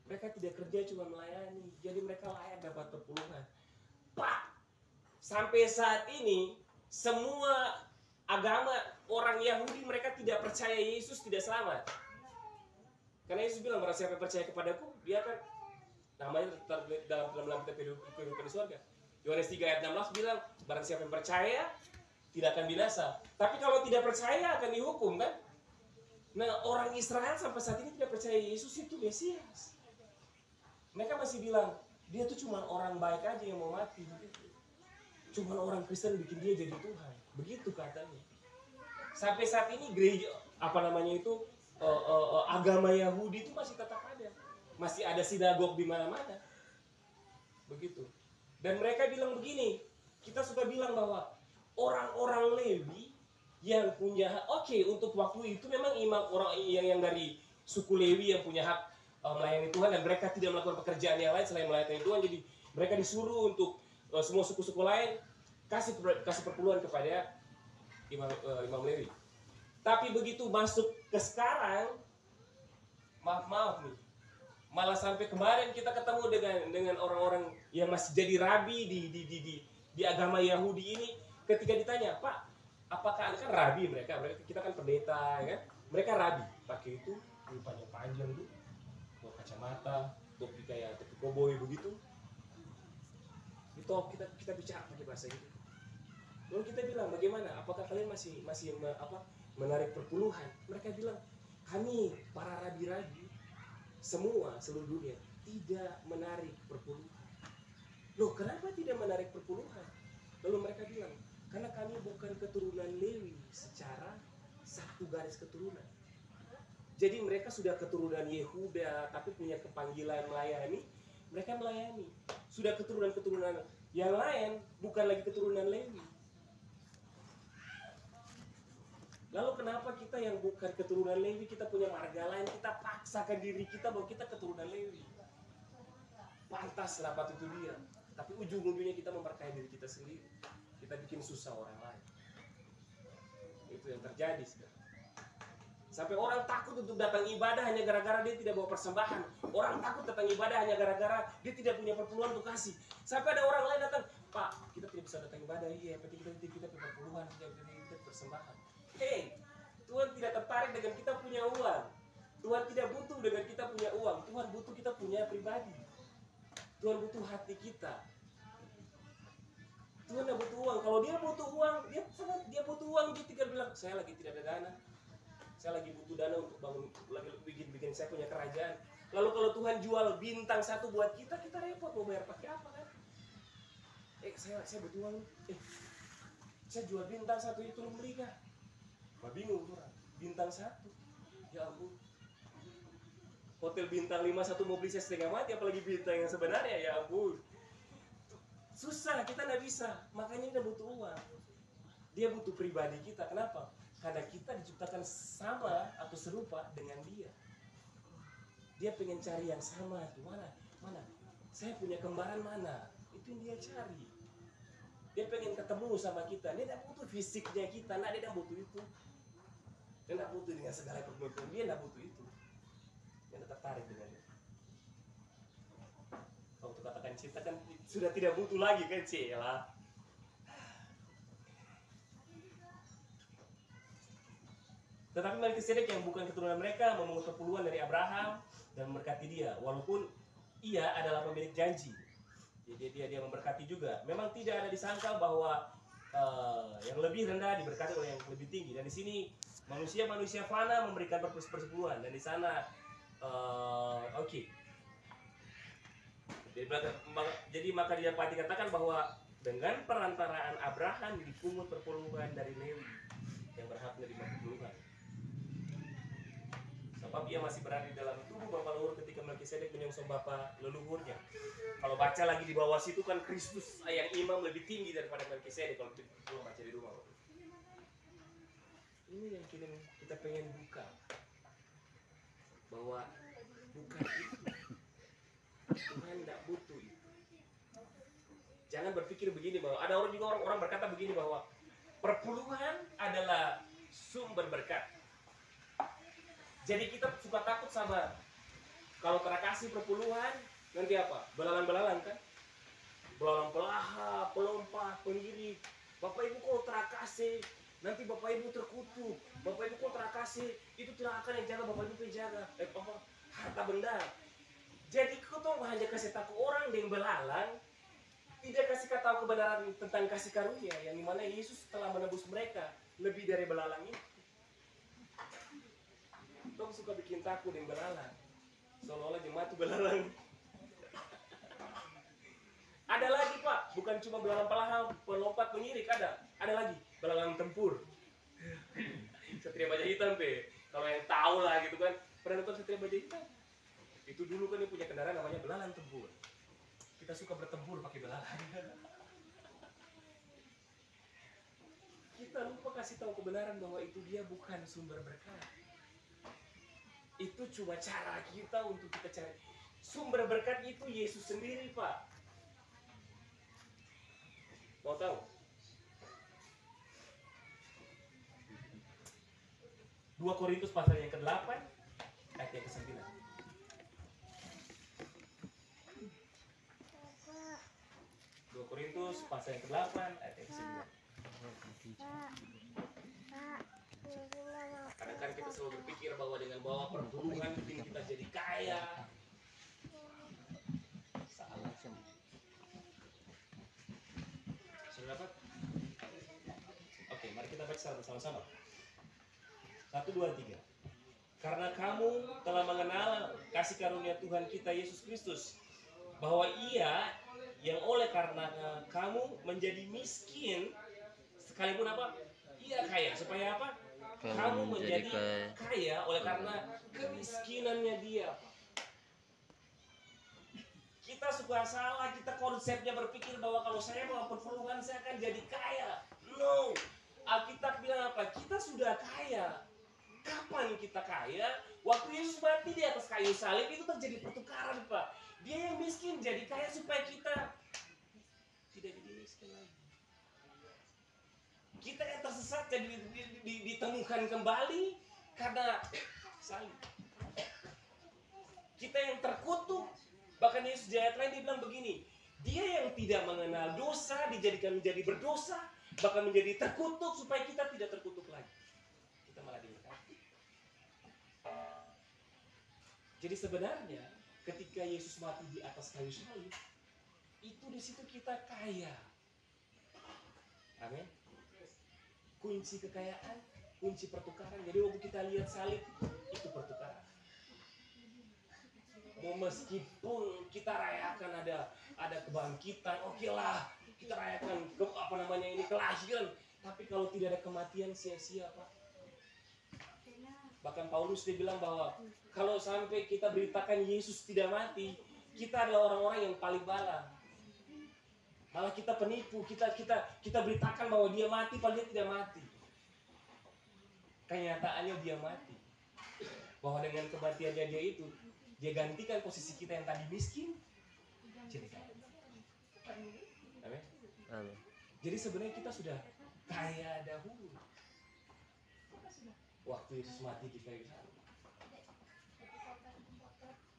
Speaker 1: Mereka tidak kerja, cuma melayani. Jadi mereka layak dapat perpuluhan. Pak, sampai saat ini semua agama orang Yahudi mereka tidak percaya Yesus tidak selamat. Karena Yesus bilang, barang siapa yang percaya kepadaku, dia akan namanya dalam kehidupan di surga. Yohanes 3 ayat 16 bilang, barang siapa yang percaya tidak akan binasa. Tapi kalau tidak percaya akan dihukum kan? Nah, orang Israel sampai saat ini tidak percaya Yesus itu Mesias. Mereka masih bilang, dia tuh cuma orang baik aja yang mau mati. Cuma orang Kristen bikin dia jadi Tuhan. Begitu katanya. Sampai saat ini gereja, agama Yahudi itu masih tetap ada. Masih ada sinagog di mana-mana. Begitu. Dan mereka bilang begini, kita suka bilang bahwa orang-orang Lewi yang punya hak, untuk waktu itu memang imam orang yang dari suku Lewi yang punya hak melayani Tuhan, dan mereka tidak melakukan pekerjaan yang lain selain melayani Tuhan. Jadi mereka disuruh untuk semua suku-suku lain kasih perpuluhan kepada imam Lewi. Tapi begitu masuk ke sekarang, maaf nih, malah sampai kemarin kita ketemu dengan orang-orang yang masih jadi rabi di agama Yahudi ini. Ketika ditanya, Pak, apakah Anda kan rabi, mereka kita kan pendeta, ya kan? Mereka rabi, pakai itu panjang tuh, bawa kacamata, topi kayak topi koboi begitu. Itu kita bicara pakai bahasa itu. Lalu kita bilang, bagaimana? Apakah kalian masih menarik perpuluhan? Mereka bilang, kami para rabi-rabi semua seluruh dunia tidak menarik perpuluhan. Loh, kenapa tidak menarik perpuluhan? Lalu mereka bilang, karena kami bukan keturunan Lewi secara satu garis keturunan. Jadi mereka sudah keturunan Yehuda, tapi punya kepanggilan melayani. Mereka melayani. Sudah keturunan-keturunan yang lain, bukan lagi keturunan Lewi. Lalu kenapa kita yang bukan keturunan Lewi, kita punya marga lain, kita paksakan diri kita bahwa kita keturunan Lewi. Pantas rapat itu dia. Tapi ujung-ujungnya kita memperkaya diri kita sendiri. Kita bikin susah orang lain. Itu yang terjadi sekarang. Sampai orang takut untuk datang ibadah hanya gara-gara dia tidak bawa persembahan. Orang takut datang ibadah hanya gara-gara dia tidak punya perpuluhan untuk kasih. Sampai ada orang lain datang, Pak, kita tidak bisa datang ibadah. Iya, penting kita punya perpuluhan, kita persembahan. Hei, Tuhan tidak tertarik dengan kita punya uang. Tuhan tidak butuh dengan kita punya uang. Tuhan butuh kita punya pribadi. Tuhan butuh hati kita. Tuhan tidak butuh uang. Kalau dia butuh uang, dia butuh uang, dia tinggal bilang, saya lagi tidak ada dana. Saya lagi butuh dana untuk lagi bikin saya punya kerajaan. Lalu kalau Tuhan jual bintang satu buat kita repot mau bayar pakai apa kan? Saya butuh uang. Saya jual bintang satu itu lu beli kah? Bingung orang. Bintang satu. Ya ampun. Hotel bintang 5 satu mau beli saya setengah mati, apalagi bintang yang sebenarnya, ya ampun. Susah, kita nggak bisa. Makanya kita butuh uang. Dia butuh pribadi kita. Kenapa? Karena kita diciptakan sama atau serupa dengan dia. Dia pengen cari yang sama. Mana? Saya punya kembaran mana? Itu yang dia cari. Dia pengen ketemu sama kita. Dia tidak butuh fisiknya kita. Dia tidak butuh itu. Dia tidak butuh dengan segala kekuatan. Dia tidak butuh itu. Dia tidak tertarik dengan itu. Kalau untuk katakan cinta kan sudah tidak butuh lagi kan, lah. Tetapi Melkisedek yang bukan keturunan mereka memungut perpuluhan dari Abraham dan memberkati dia, walaupun ia adalah pemilik janji. Jadi dia memberkati juga. Memang tidak ada disangkal bahwa yang lebih rendah diberkati oleh yang lebih tinggi. Dan di sini manusia fana memberikan persepuluhan, dan di sana Jadi maka didapati katakan bahwa dengan perantaraan Abraham dipungut perpuluhan dari Lewi yang berhak menerima perpuluhan. Sebab ia masih berada di dalam tubuh bapa leluhur ketika Melkisedek menyongsong bapa leluhurnya. Kalau baca lagi di bawah situ kan Kristus yang imam lebih tinggi daripada Melkisedek, kalau baca di rumah. Ini yang kita pengen buka, bahwa bukan itu. Tuhan tidak butuh itu. Jangan berpikir begini, bahwa ada orang berkata begini, bahwa perpuluhan adalah sumber berkat. Jadi kita suka takut sama kalau terakasih perpuluhan, nanti apa? Belalang-belalang kan? Belalang pelahap, pelompat, pengirik. Bapak Ibu kalau terakasih, nanti Bapak Ibu terkutuk. Bapak Ibu kalau terakasih, itu tidak akan yang jaga Bapak Ibu penjaga. Harta benda. Jadi kau tuh hanya kasih tahu orang dengan belalang, tidak kasih tahu kebenaran tentang kasih karunia yang dimana Yesus telah menebus mereka lebih dari belalang itu. Kau suka bikin takut dengan belalang, seolah-olah jemaat itu belalang. bukan cuma belalang pelahap, pelompat, pengirik, ada lagi belalang tempur. Satria baja hitam pe. Kalau yang tahu lah gitu kan, pernah nonton Satria baja hitam? Itu dulu kan dia punya kendaraan namanya belalang tempur. Kita suka bertempur pakai belalang. Kita lupa kasih tahu kebenaran bahwa itu dia bukan sumber berkat. Itu cuma cara kita untuk kita cari. Sumber berkat itu Yesus sendiri, Pak. Mau tahu? 2 Korintus pasal yang ke-8 ayat yang ke-9. 2 Korintus pasal yang ke-8 ayat yang ke-9. Kadang-kadang kita selalu berpikir bahwa dengan bawa pertumbuhan itu kita jadi kaya. Salah. Sudah dapat? Oke, mari kita baca sama-sama. 1, 2, 3. Karena kamu telah mengenal kasih karunia Tuhan kita Yesus Kristus, bahwa Ia yang oleh karena kamu menjadi miskin, sekalipun apa? Ia kaya. Supaya apa? Kamu menjadi kaya oleh karena kemiskinannya Dia. Kita suka salah, kita konsepnya berpikir bahwa kalau saya mau perpuluhan saya akan jadi kaya. No, Alkitab bilang apa? Kita sudah kaya. Kapan kita kaya? Waktu Yesus mati di atas kayu salib itu terjadi pertukaran, Pak. Dia yang miskin jadi kaya supaya kita tidak jadi miskin lagi. Kita yang tersesat jadi ditemukan kembali karena salib. Kita yang terkutuk, bahkan Yesus di ayat lain dia bilang begini, dia yang tidak mengenal dosa dijadikan menjadi berdosa, bahkan menjadi terkutuk supaya kita tidak terkutuk lagi. Kita malah diberkati. Jadi sebenarnya ketika Yesus mati di atas kayu salib, itu di situ kita kaya. Amin. Kunci kekayaan, kunci pertukaran. Jadi waktu kita lihat salib, itu pertukaran. Mau meskipun kita rayakan ada kebangkitan, oke lah, kita rayakan kelahiran. Tapi kalau tidak ada kematian, sia-sia, Pak. Bahkan Paulus dia bilang bahwa kalau sampai kita beritakan Yesus tidak mati, kita adalah orang-orang yang paling bala. Malah kita penipu, kita beritakan bahwa dia mati, padahal dia tidak mati. Kenyataannya dia mati. Bahwa dengan kematiannya dia itu, dia gantikan posisi kita yang tadi miskin jadi kaya. Amin. Amin. Jadi sebenarnya kita sudah kaya dahulu. Waktu Yesus mati di kayu salib.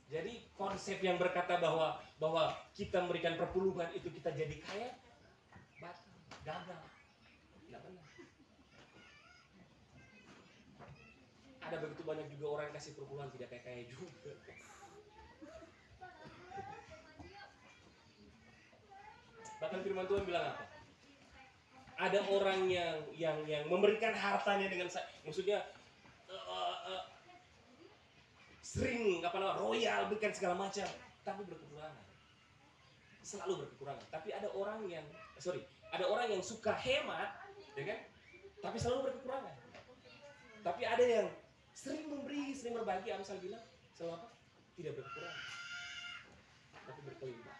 Speaker 1: Jadi konsep yang berkata bahwa kita memberikan perpuluhan itu kita jadi kaya, batal, gagal, tidak benar. Ada begitu banyak juga orang yang kasih perpuluhan tidak kaya juga. Bahkan firman Tuhan bilang apa? Ada orang yang memberikan hartanya dengan maksudnya sering royal, berikan segala macam, tapi berkekurangan. Selalu berkekurangan. Tapi ada orang yang suka hemat, ya kan? Tapi selalu berkekurangan. Tapi ada yang sering memberi, sering berbagi, Amsal bilang, selalu apa? Tidak berkekurangan. Tapi berkelimpah.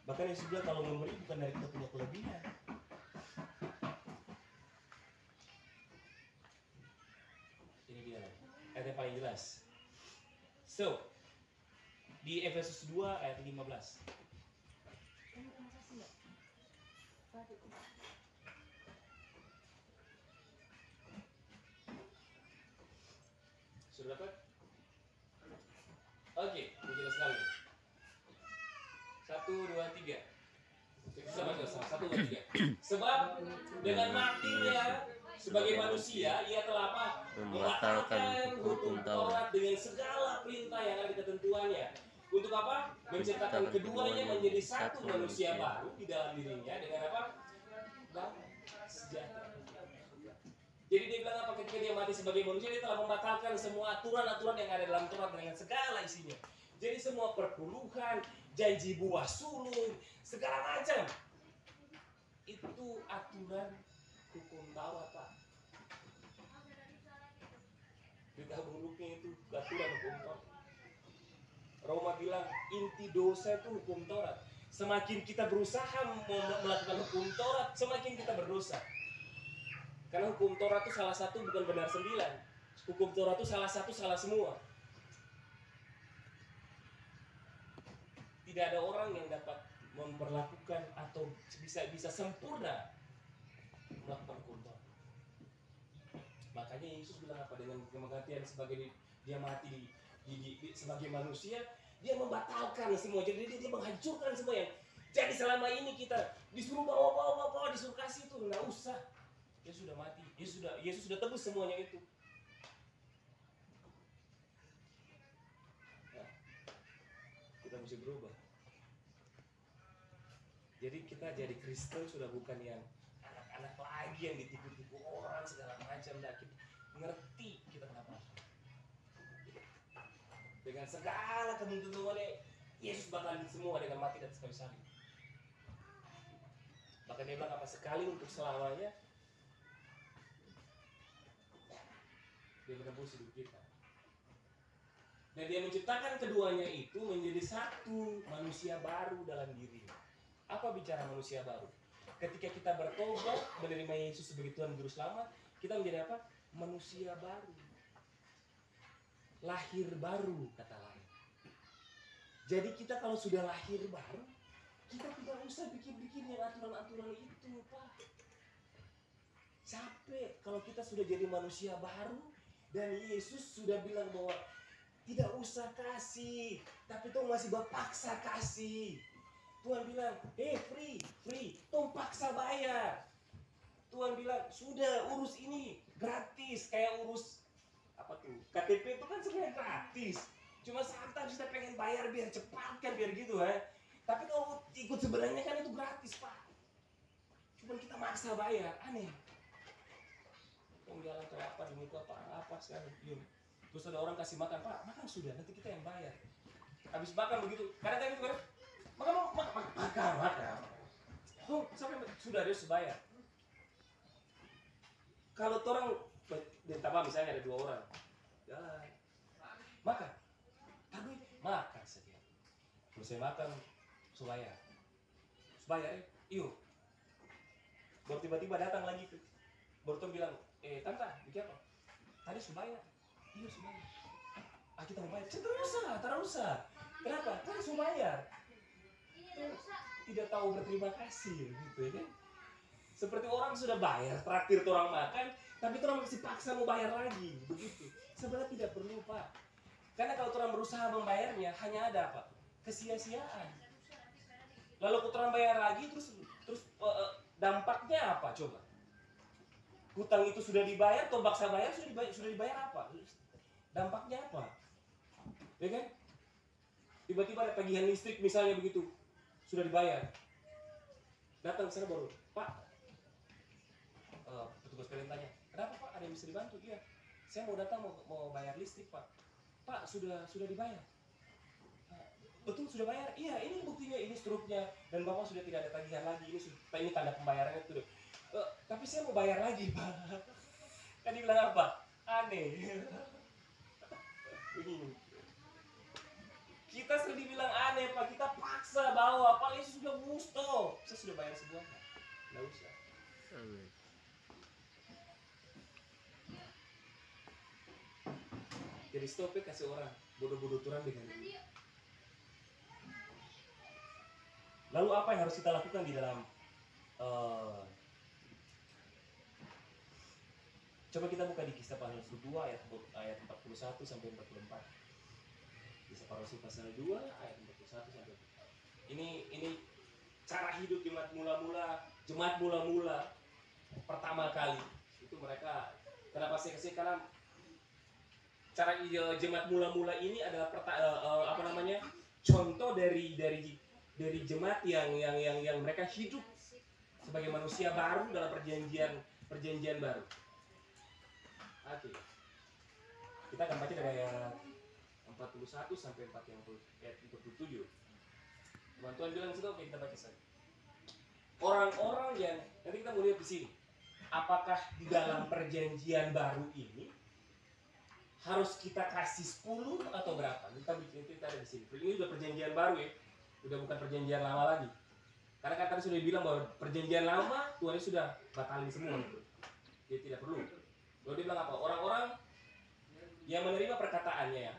Speaker 1: Bahkan Yesus bilang kalau memberi bukan dari kita punya kelebihan. Ini dia ayat yang paling jelas. So, di Efesus 2 ayat 15. Sudah dapat? Oke, jelas sekali. 1, 2, 3. Sama-sama. 1, 2, 3. Sebab dengan matinya sebagai manusia, ia telah apa? Membatalkan hukum Taurat dengan segala perintah yang ada ketentuannya. Untuk apa? Menciptakan keduanya menjadi satu manusia baru di dalam dirinya dengan apa? Damai sejahtera. Jadi dia bilang apa? Ketika dia mati sebagai manusia, dia telah membatalkan semua aturan-aturan yang ada dalam Taurat dengan segala isinya. Jadi semua perpuluhan, janji buah sulung, segala macam. Itu aturan hukum Taurat, Pak. Juga buruknya itu aturan hukum Taurat. Roma bilang inti dosa itu hukum Taurat. Semakin kita berusaha melakukan hukum Taurat, semakin kita berdosa. Karena hukum Taurat itu salah satu bukan benar 9. Hukum Taurat itu salah satu salah semua. Tidak ada orang yang dapat memperlakukan atau bisa sempurna melakukan hukum Taurat. Makanya Yesus bilang apa, dengan kematian sebagai dia mati sebagai manusia, dia membatalkan semua. Jadi dia menghancurkan semua yang jadi selama ini kita disuruh bawa, disuruh kasih itu nggak usah. Yesus sudah mati, Yesus sudah tebus semuanya itu. Nah, kita mesti berubah. Jadi kita jadi Kristen sudah bukan yang anak-anak lagi yang ditipu-tipu orang segala macam. Ngerti kita kenapa. Dengan segala ketentuannya, Yesus batalin semua dengan mati dan kayu salib. Bahkan dia bilang apa, sekali untuk selamanya dia menebus hidup kita. Dan dia menciptakan keduanya itu menjadi satu manusia baru dalam dirinya. Apa bicara manusia baru? Ketika kita bertobat, menerima Yesus sebagai Tuhan Juru Selamat, kita menjadi apa? Manusia baru. Lahir baru, kata lain. Jadi kita kalau sudah lahir baru, kita tidak usah bikin-bikin yang aturan-aturan itu, Pak. Capek kalau kita sudah jadi manusia baru dan Yesus sudah bilang bahwa tidak usah kasih, tapi tuh masih berpaksa kasih. Tuhan bilang, free, tuh paksa bayar. Tuhan bilang, sudah urus ini gratis, kayak urus apa tuh, KTP itu kan sebenarnya gratis. Cuma sometimes kita pengen bayar biar cepat kan, biar gitu ya. Tapi kalau ikut sebenarnya kan itu gratis, Pak. Cuma kita maksa bayar, aneh. Yang jalan kayak apa di muka Pak, apa sekarang diam. Terus ada orang kasih makan, Pak, makan sudah, nanti kita yang bayar. Habis makan begitu, kadang gitu kan, makan. Oh, sampai sudah dia bayar. Kalau orang dan tambah misalnya ada 2 orang, jalan, makan, tapi makan saja. Terus saya makan, bayar, yuk. Baru tiba-tiba datang lagi tuh, baru tuh bilang, tante, bikin apa? Tadi bayar, iya bayar. Kita mau bayar, tak usah. Kenapa? Kan bayar. Tidak tahu berterima kasih, gitu ya kan? Seperti orang sudah bayar, traktir orang makan, tapi orang masih paksa mau bayar lagi, begitu. Sebenarnya tidak perlu, Pak. Karena kalau orang berusaha membayarnya, hanya ada apa? Kesia-siaan. Lalu orang bayar lagi, terus dampaknya apa? Coba. Hutang itu sudah dibayar, atau paksa bayar sudah dibayar apa? Dampaknya apa? Ya kan? Tiba-tiba ada tagihan listrik misalnya begitu, sudah dibayar. Datang sana baru, Pak. Petugas PLN tanya, kenapa Pak? Ada yang bisa dibantu? Iya, saya mau datang mau bayar listrik, Pak. Pak, sudah dibayar. Betul, sudah bayar? Iya, ini buktinya, ini struknya, dan Bapak sudah tidak ada tagihan lagi. Ini tanda pembayarannya itu. Tapi saya mau bayar lagi, Pak. Kan dia bilang apa? Aneh. Begini. Kita sudah dibilang aneh, Pak. Kita paksa bawa, Pak. Yesus sudah gusto. Saya sudah bayar semuanya. Nggak usah. Jadi stopnya kasih orang bodoh-bodoh turun dengan ini. Lalu apa yang harus kita lakukan di dalam coba kita buka di Kisah Para Rasul 2 ayat 41 sampai 44. Kisah Para Rasul pasal 2 ayat 41 sampai 44. Ini cara hidup jemaat mula-mula pertama kali. Itu mereka, kenapa saya kasih, karena cara jemaat mula-mula ini adalah contoh dari jemaat yang mereka hidup sebagai manusia baru dalam perjanjian baru. Oke. Kita akan baca dari ayat 41 sampai 47. Tuhan bilang situ, oke kita baca saja. Orang-orang yang nanti kita mau lihat di sini, apakah di dalam perjanjian baru ini harus kita kasih 10 atau berapa? Kita bikin itu ada di sini. Ini udah perjanjian baru ya, udah bukan perjanjian lama lagi. Karena kan tadi sudah bilang bahwa perjanjian lama Tuhan sudah batalin semua itu. Dia tidak perlu. Lalu dia bilang apa? Orang-orang yang menerima perkataannya ya,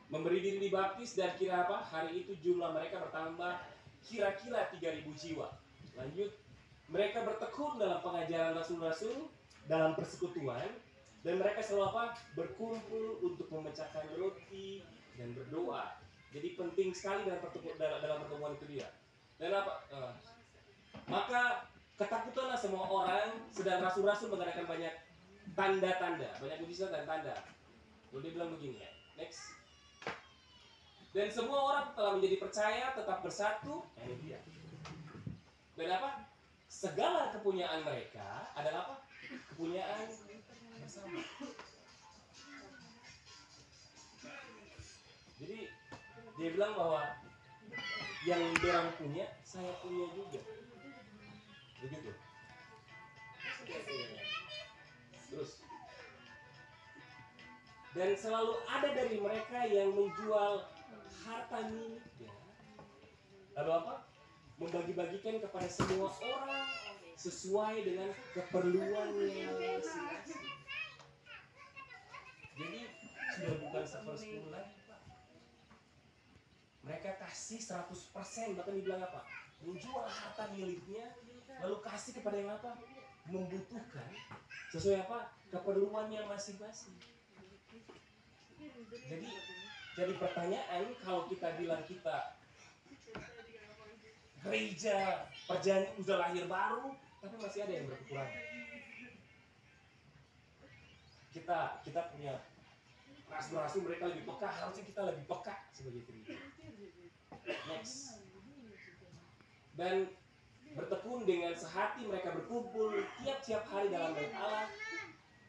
Speaker 1: memberi diri dibaptis dan kira apa? Hari itu jumlah mereka bertambah kira-kira 3.000 jiwa. Lanjut, mereka bertekun dalam pengajaran rasul-rasul, dalam persekutuan, dan mereka selalu apa? Berkumpul untuk memecahkan roti dan berdoa. Jadi penting sekali dalam pertemuan itu dia. Dan apa? Maka ketakutanlah semua orang, sedang rasul-rasul mengadakan banyak tanda-tanda, banyak mujizat dan tanda. Lalu dia bilang begini ya, next. Dan semua orang telah menjadi percaya, tetap bersatu. Ini dia. Dan apa? Segala kepunyaan mereka adalah apa? Kepunyaan bersama. Jadi dia bilang bahwa yang dorang punya, saya punya juga. Begitu. Terus. Dan selalu ada dari mereka yang menjual harta miliknya. Lalu apa? Membagi-bagikan kepada semua orang sesuai dengan keperluannya masing-masing. Jadi sudah bukan 1/10 lagi. Mereka kasih 100%, bahkan dibilang apa? Menjual harta miliknya, lalu kasih kepada yang apa? Membutuhkan sesuai apa? Keperluannya masing-masing. Jadi pertanyaan, kalau kita bilang kita gereja perjanjian udah lahir baru, tapi masih ada yang berkekurangan. Kita punya rasul-rasul, mereka lebih peka, harusnya kita lebih peka sebagai gereja. Next. Dan bertekun dengan sehati mereka berkumpul tiap-tiap hari dalam bait Allah.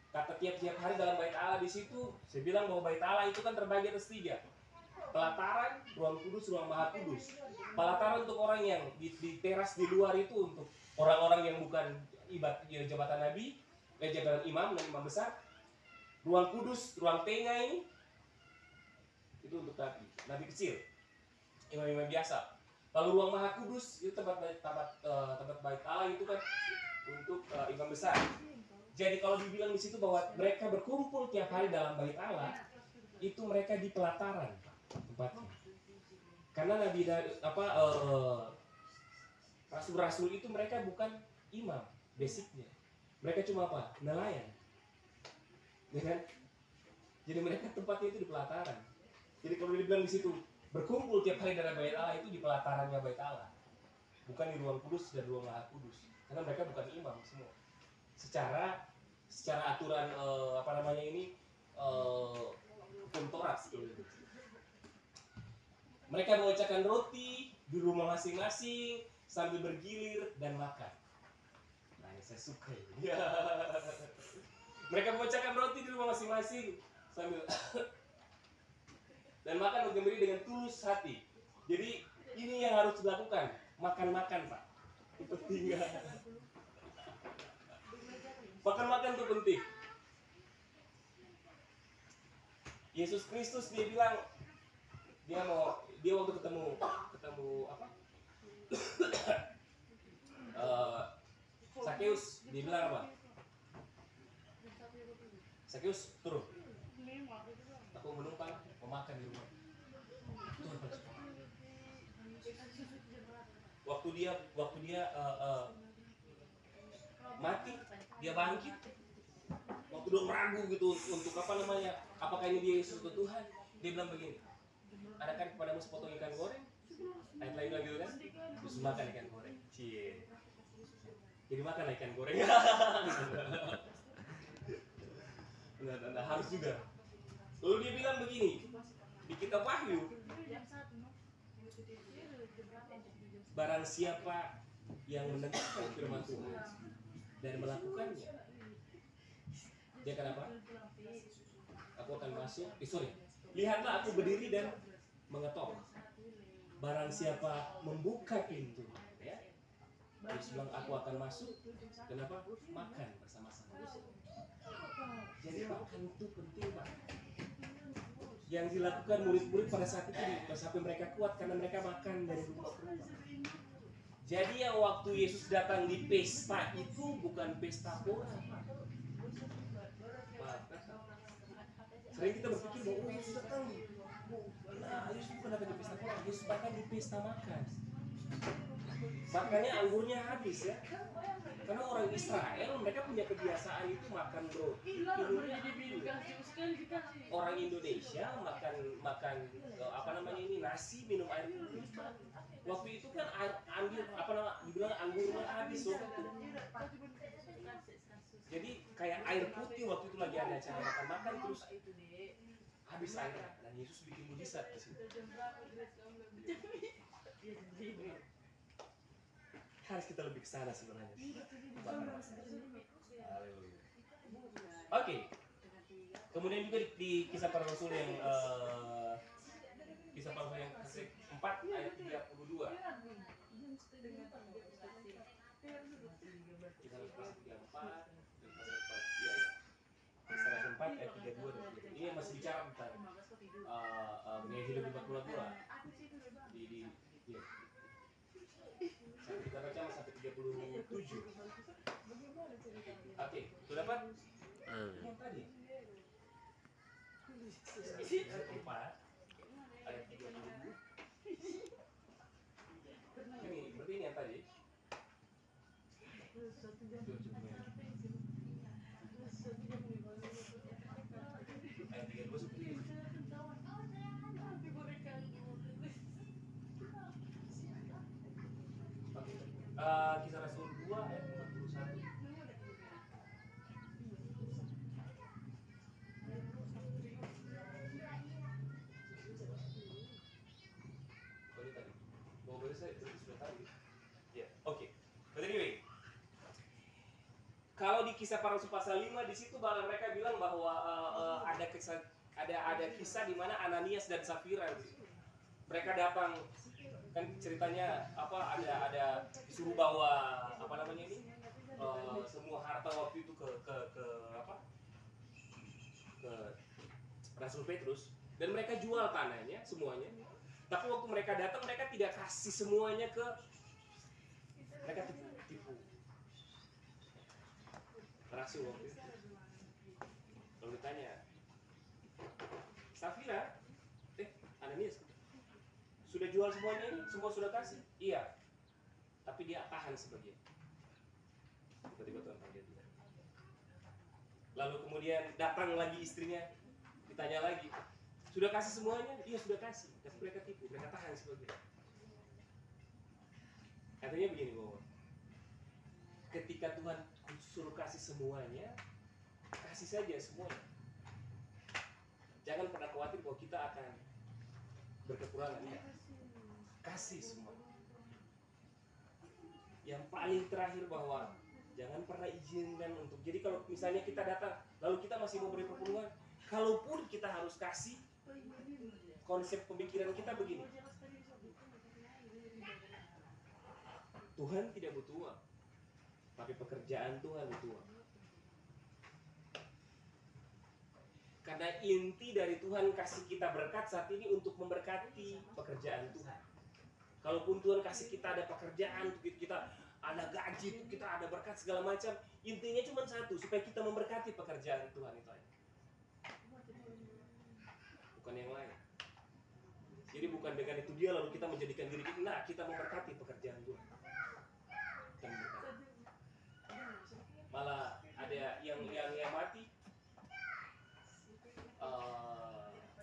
Speaker 1: Kata tiap-tiap hari dalam bait Allah di situ, saya bilang bahwa bait Allah itu kan terbagi atas 3. Pelataran, ruang kudus, ruang maha kudus. Pelataran untuk orang yang di teras di luar itu untuk orang-orang yang bukan jabatan nabi, jabatan imam dan imam besar. Ruang kudus, ruang tengah ini itu untuk nabi kecil, imam-imam biasa. Lalu ruang maha kudus itu tempat bait Allah itu kan untuk imam besar. Jadi kalau dibilang di situ bahwa mereka berkumpul tiap hari dalam bait Allah, itu mereka di pelataran tempatnya. Karena rasul-rasul itu mereka bukan imam basicnya. Mereka cuma apa? Nelayan. Ya kan? Jadi mereka tempatnya itu di pelataran. Jadi kalau dibilang di situ berkumpul tiap hari dalam bait Allah, itu di pelatarannya bait Allah. Bukan di ruang kudus dan ruang maha kudus. Karena mereka bukan imam semua. Secara aturan hukum Taurat gitu. Mereka memecahkan roti di rumah masing-masing sambil bergilir dan makan. Nah, ini saya suka ini. Mereka memecahkan roti di rumah masing-masing sambil dan makan bergembira dengan tulus hati. Jadi ini yang harus dilakukan, makan-makan Pak. Itu penting. Makan-makan itu penting. Yesus Kristus dia bilang dia waktu ketemu apa? Sakeus, dia bilang apa? Sakeus turun. Aku menumpang mau makan di rumah. Waktu dia mati, dia bangkit. Waktu dia meragu gitu untuk apakah ini dia Yesus atau Tuhan, dia bilang begini, adakah kepadamu sepotong ikan goreng? Ayat lain bilang gitu kan, terus makan ikan goreng. Cie. Jadi makan ikan goreng. Nah, harus juga. Lalu dia bilang begini di kitab Wahyu, barang siapa yang mendengarkan firman Tuhan dan melakukannya, dia akan apa? Aku akan masuk. Lihatlah aku berdiri dan mengetok. Barang siapa membuka pintu, ya, Yesus bilang aku akan masuk. Kenapa? Makan bersama-sama. Jadi makan itu penting, Pak. Yang dilakukan murid-murid pada saat itu sampai mereka kuat karena mereka makan dari rumah ke rumah. Jadi yang waktu Yesus datang di pesta itu bukan pesta pora. Sering kita berpikir bahwa Yesus datang. Nah, Yesus bukan datang di pesta pora, Yesus bahkan di pesta makan. Makanya anggurnya habis ya. Karena orang Israel mereka punya kebiasaan itu makan roti. Orang Indonesia makan apa namanya ini nasi, minum air putih. Waktu itu kan dibilang anggurnya habis waktu itu. Jadi kayak air putih waktu itu lagi ada acara makan terus habis air dan Yesus bikin mujizat di situ. Harus kita lebih ke sana sebenarnya. Oke. Kemudian juga di kisah para rasul yang kisah para rasul yang ke-4 ayat 32. Kisah rasul 4 ayat 32 dan 33. Ini masih bicara tentang gaya hidup di pura-pura. Kita baca sampai 37. Oke, sudah dapat? Yang tadi. 4 ayat 32. Ini berarti ini yang tadi. Ayat 32 seperti ini. Kisah Rasul 2 ayat 41. Kalau di kisah para rasul pasal 5 di situ bahkan mereka bilang bahwa ada kisah di mana Ananias dan Safira mereka datang kan ceritanya ada disuruh bawa apa namanya ini semua harta waktu itu ke Rasul Petrus dan mereka jual tanahnya semuanya. Tapi waktu mereka datang mereka tidak kasih semuanya ke mereka tipu Rasul waktu itu. Lalu ditanya Safira, Ananias sudah jual semuanya ini? Semua sudah kasih? Iya. Tapi dia tahan sebagian. Tiba-tiba Tuhan panggil dia. Lalu kemudian datang lagi istrinya, ditanya lagi, sudah kasih semuanya? Iya sudah kasih. Tapi mereka tipu, mereka tahan sebagian. Artinya begini bahwa ketika Tuhan suruh kasih semuanya, kasih saja semuanya. Jangan pernah khawatir bahwa kita akan berkekurangan. Ya. Kasih semuanya. Yang paling terakhir bahwa jangan pernah izinkan untuk. Jadi kalau misalnya kita datang, lalu kita masih mau beri perpuluhan, kalaupun kita harus kasih, konsep pemikiran kita begini. Tuhan tidak butuh uang, tapi pekerjaan Tuhan butuh uang. Karena inti dari Tuhan kasih kita berkat saat ini untuk memberkati pekerjaan Tuhan. Kalaupun Tuhan kasih kita ada pekerjaan, kita ada gaji, kita ada berkat segala macam, intinya cuma satu, supaya kita memberkati pekerjaan Tuhan itu aja. Bukan yang lain. Jadi bukan dengan itu dia lalu kita menjadikan diri kita, nah kita memberkati pekerjaan Tuhan. Dan berkati. Malah ada yang mati.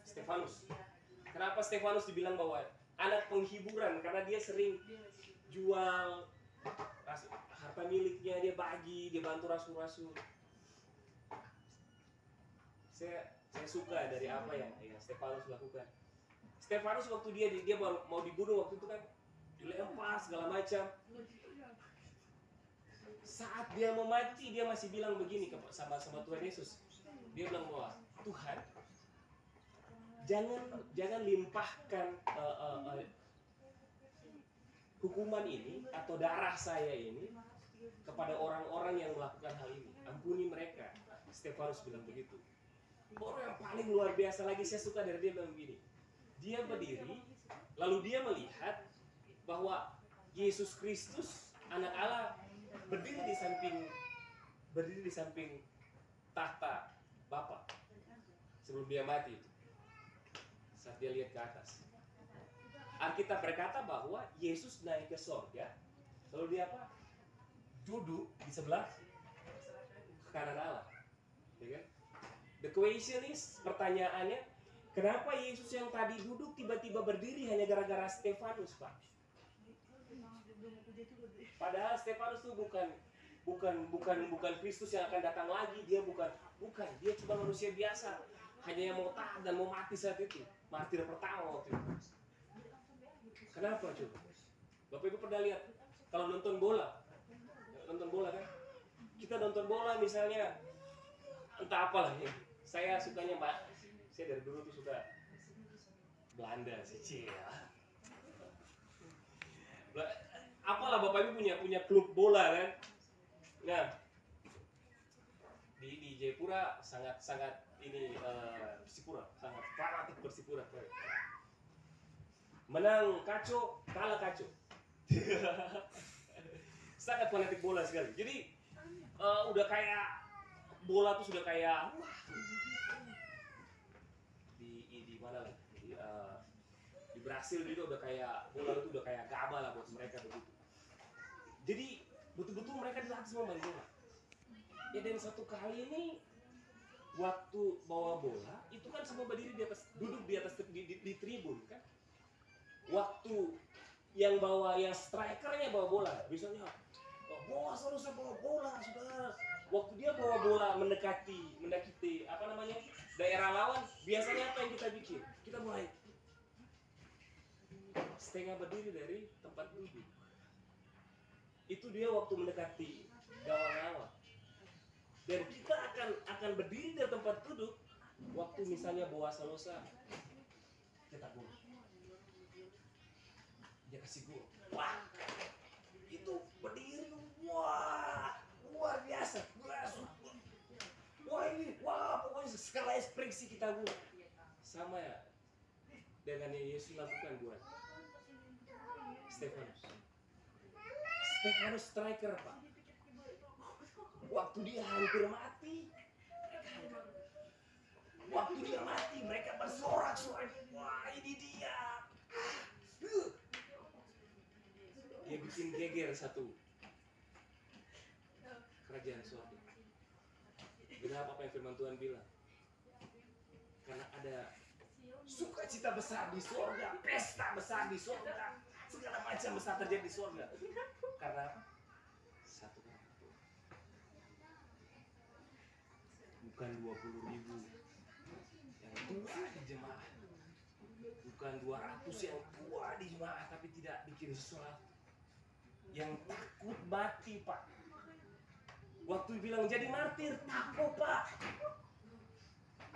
Speaker 1: Stefanus. Kenapa Stefanus dibilang bahwa anak penghiburan? Karena dia sering jual harta miliknya, dia bagi, dia bantu rasul-rasul. Saya suka dari apa yang Stefanus lakukan. Stefanus waktu dia mau dibunuh waktu itu kan dilempar segala macam. Saat dia mau mati dia masih bilang begini sama Tuhan Yesus. Dia bilang bahwa Tuhan, jangan limpahkan hukuman ini atau darah saya ini kepada orang-orang yang melakukan hal ini. Ampuni mereka. Stefanus bilang begitu. Orang yang paling luar biasa lagi saya suka dari dia bilang begini. Dia berdiri, lalu dia melihat bahwa Yesus Kristus, anak Allah, berdiri di samping tahta Bapa sebelum dia mati itu. Saat dia lihat ke atas, Alkitab berkata bahwa Yesus naik ke sorga, lalu dia apa? Duduk di sebelah kanan Allah. Ya kan? The question is, pertanyaannya, kenapa Yesus yang tadi duduk tiba-tiba berdiri hanya gara-gara Stefanus, Pak? Padahal Stefanus itu bukan Kristus yang akan datang lagi. Dia bukan, dia cuma manusia biasa, hanya yang mau taat dan mau mati saat itu, martir pertama waktu itu. Kenapa coba? Bapak Ibu pernah lihat kalau nonton bola kan? Kita nonton bola misalnya, entah apalah ya. Saya sukanya saya dari dulu tuh suka Belanda sih, apalah Bapak Ibu punya klub bola kan? Nah, di Jayapura sangat ini Persipura, sangat fanatik Persipura. Menang kacau, kalah kacau. Sangat fanatik bola sekali. Jadi udah kayak bola tuh sudah kayak di mana lah? Di Brasil juga udah kayak bola itu udah kayak gama lah buat mereka begitu. Jadi betul-betul mereka dilatih semua main bola. Ya dan satu kali ini waktu bawa bola itu kan semua berdiri di atas, duduk di atas di tribun kan. Waktu yang strikernya bawa bola, misalnya bawa bola saudara. Waktu dia bawa bola mendekati daerah lawan, biasanya apa yang kita bikin? Kita mulai setengah berdiri dari tempat duduk. Itu dia waktu mendekati gawang lawan. Dan kita akan berdiri dari tempat duduk waktu misalnya bawa Salosa cetak gol. Dia kasih gol. Wah, itu berdiri, wah, luar biasa. Wah, pokoknya skala ekspresi kita buat. Sama ya dengan yang Yesus lakukan buat Stefanus. Stefanus striker, Pak. Waktu dia hampir mati, mereka bersorak-sorak. Wah, ini dia. Dia bikin geger satu kerajaan surga. Benar apa yang firman Tuhan bilang? Karena ada sukacita besar di surga, pesta besar di surga, segala macam besar terjadi di surga. Karena apa? Satu orang. Bukan 20.000 yang tua di jemaah, bukan 200 yang tua di jemaah tapi tidak bikin sesuatu, yang takut mati, Pak. Waktu bilang jadi martir, takut, Pak.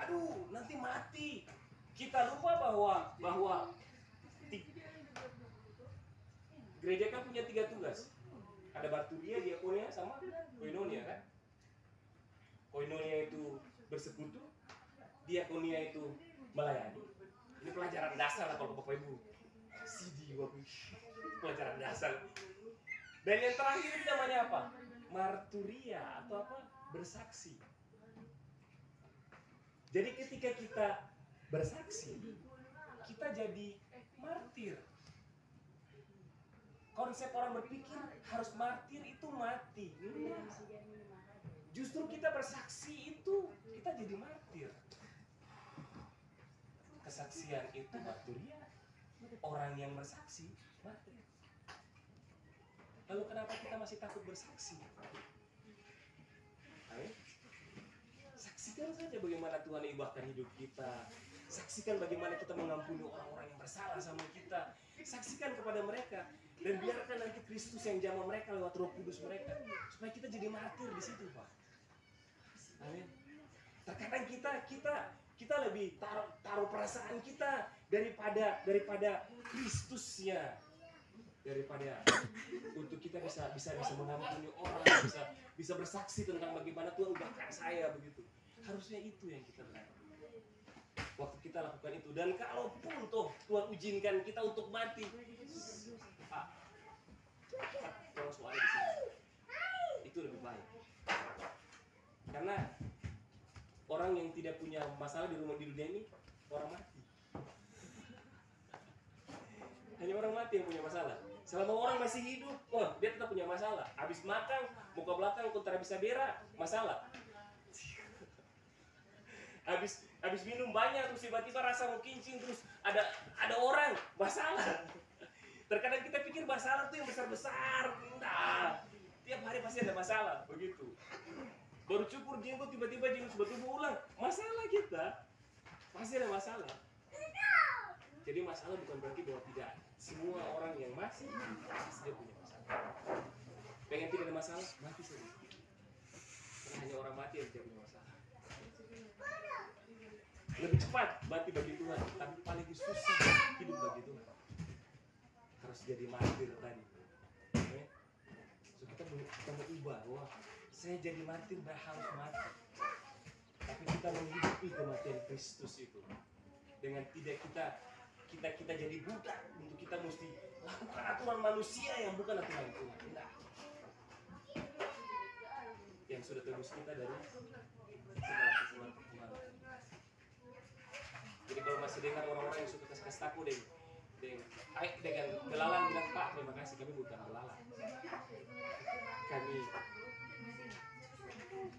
Speaker 1: Aduh, nanti mati. Kita lupa bahwa gereja kan punya 3 tugas. Ada marturia, diakonia, sama koinonia kan? Koinonia itu bersekutu, diakonia itu melayani. Ini pelajaran dasar lah kalau Bapak Ibu CD waktu pelajaran dasar. Dan yang terakhir itu namanya apa? Marturia atau apa? Bersaksi. Jadi ketika kita bersaksi, kita jadi martir. Konsep orang berpikir harus martir itu mati. Justru kita bersaksi itu kita jadi martir. Kesaksian itu marturia. Orang yang bersaksi martir. Lalu kenapa kita masih takut bersaksi? Ayo. Saksikan saja bagaimana Tuhan ibahkan hidup kita. Saksikan bagaimana kita mengampuni orang-orang yang bersalah sama kita. Saksikan kepada mereka. Dan biarkan nanti Kristus yang jamah mereka lewat Roh Kudus mereka. Supaya kita jadi martir di situ, Pak. Amin. Terkadang Kita lebih taruh perasaan kita daripada Kristusnya, daripada untuk kita bisa mengampuni orang, bisa bersaksi tentang bagaimana Tuhan ubahkan saya begitu. Harusnya itu yang kita lakukan waktu kita lakukan itu. Dan kalaupun toh Tuhan izinkan kita untuk mati, kalau suara di sini, itu lebih baik. Karena orang yang tidak punya masalah di dunia ini orang mati. Hanya orang mati yang punya masalah. Selama orang masih hidup, dia tetap punya masalah. Habis makan, muka belakang kontra bisa berak, masalah. Habis minum banyak, terus tiba-tiba rasa mau kincing, terus ada orang, masalah. Terkadang kita pikir masalah tuh yang besar-besar. Nah, tiap hari pasti ada masalah, begitu. Baru cukur jenggot, tiba-tiba jenggot bertumbuh ulang, masalah kita. Pasti ada masalah. Jadi masalah bukan berarti bahwa tidak. Semua orang yang masih pasti dia punya masalah. Pengen tidak ada masalah, mati saja. Karena hanya orang mati yang tidak punya masalah. Lebih cepat mati bagi Tuhan, tapi paling susah hidup bagi Tuhan. Harus jadi martir tadi. So kita berubah bahwa saya jadi martir harus mati. Tapi kita menghidupi kematian Kristus itu. Dengan tidak kita jadi budak untuk kita mesti lakukan aturan manusia yang bukan aturan Tuhan. Tidak. Yang sudah tebus kita dari segala kekuatan. Jadi kalau masih dengar orang-orang yang suka kasih tahu dengan belalang bilang, Pak, terima kasih, kami bukan belalang.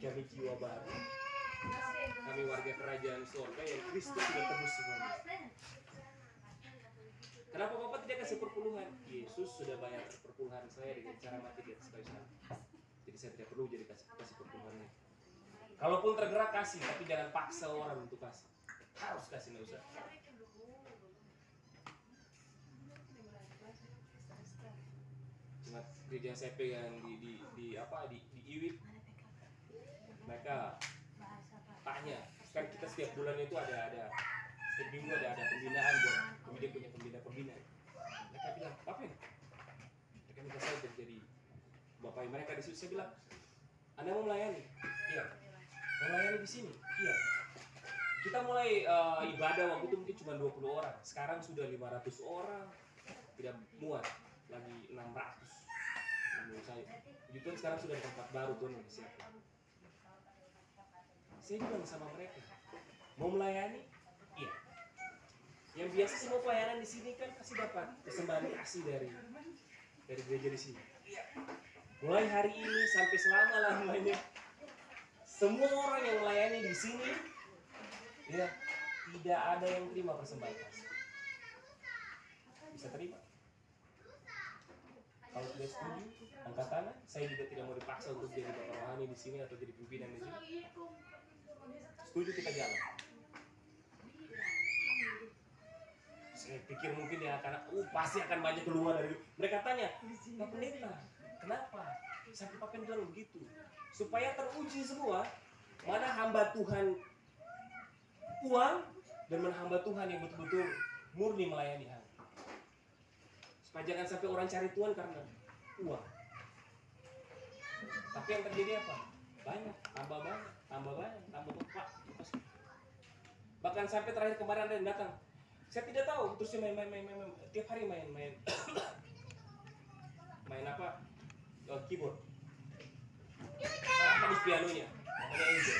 Speaker 1: Kami jiwa baru. Kami warga kerajaan surga yang Kristus sudah tebus semuanya. Kenapa Bapak tidak kasih perpuluhan? Yesus sudah bayar perpuluhan saya dengan cara mati di atas kayu salib. Jadi saya tidak perlu jadi kasih perpuluhannya. Kalaupun tergerak kasih, tapi jangan paksa orang untuk kasih. Harus kasih, nggak usah. Cuma gereja CP yang di Iwit, mereka tanya, kan kita setiap bulan itu ada setiap minggu ada pembinaan buat dia punya pembina. Mereka bilang, apa ini? Mereka minta saya jadi bapak mereka di situ. Saya bilang, Anda mau melayani? Iya. Mau melayani di sini? Iya. Kita mulai ibadah waktu itu mungkin cuma 20 orang. Sekarang sudah 500 orang. Tidak muat. Lagi 600. Menurut saya. Puji Tuhan sekarang sudah ada tempat baru Tuhan yang disiapkan. Saya bilang sama mereka, mau melayani? Iya. Yang biasa semua pelayanan di sini kan pasti dapat persembahan kasih dari gereja di sini. Iya. Mulai hari ini sampai selama-lamanya, semua orang yang melayani di sini, ya, tidak ada yang terima persembahan kasih. Bisa terima? Kalau tidak setuju, angkat tangan. Saya juga tidak mau dipaksa untuk jadi bapak rohani di sini atau jadi pimpinan di sini. Setuju, kita jalan. Saya pikir mungkin dia akan, pasti akan banyak keluar dari. Mereka tanya, Pak Pendeta, kenapa? Sampai Pak Pendeta begitu. Supaya teruji semua, mana hamba Tuhan uang dan mana hamba Tuhan yang betul-betul murni melayani hamba. Supaya jangan sampai orang cari Tuhan karena uang. Tapi yang terjadi apa? Banyak, tambah Pak. Bahkan sampai terakhir kemarin ada yang datang. Saya tidak tahu, terus dia main, tiap hari main apa? Keyboard. Sama di pianonya, namanya Angel.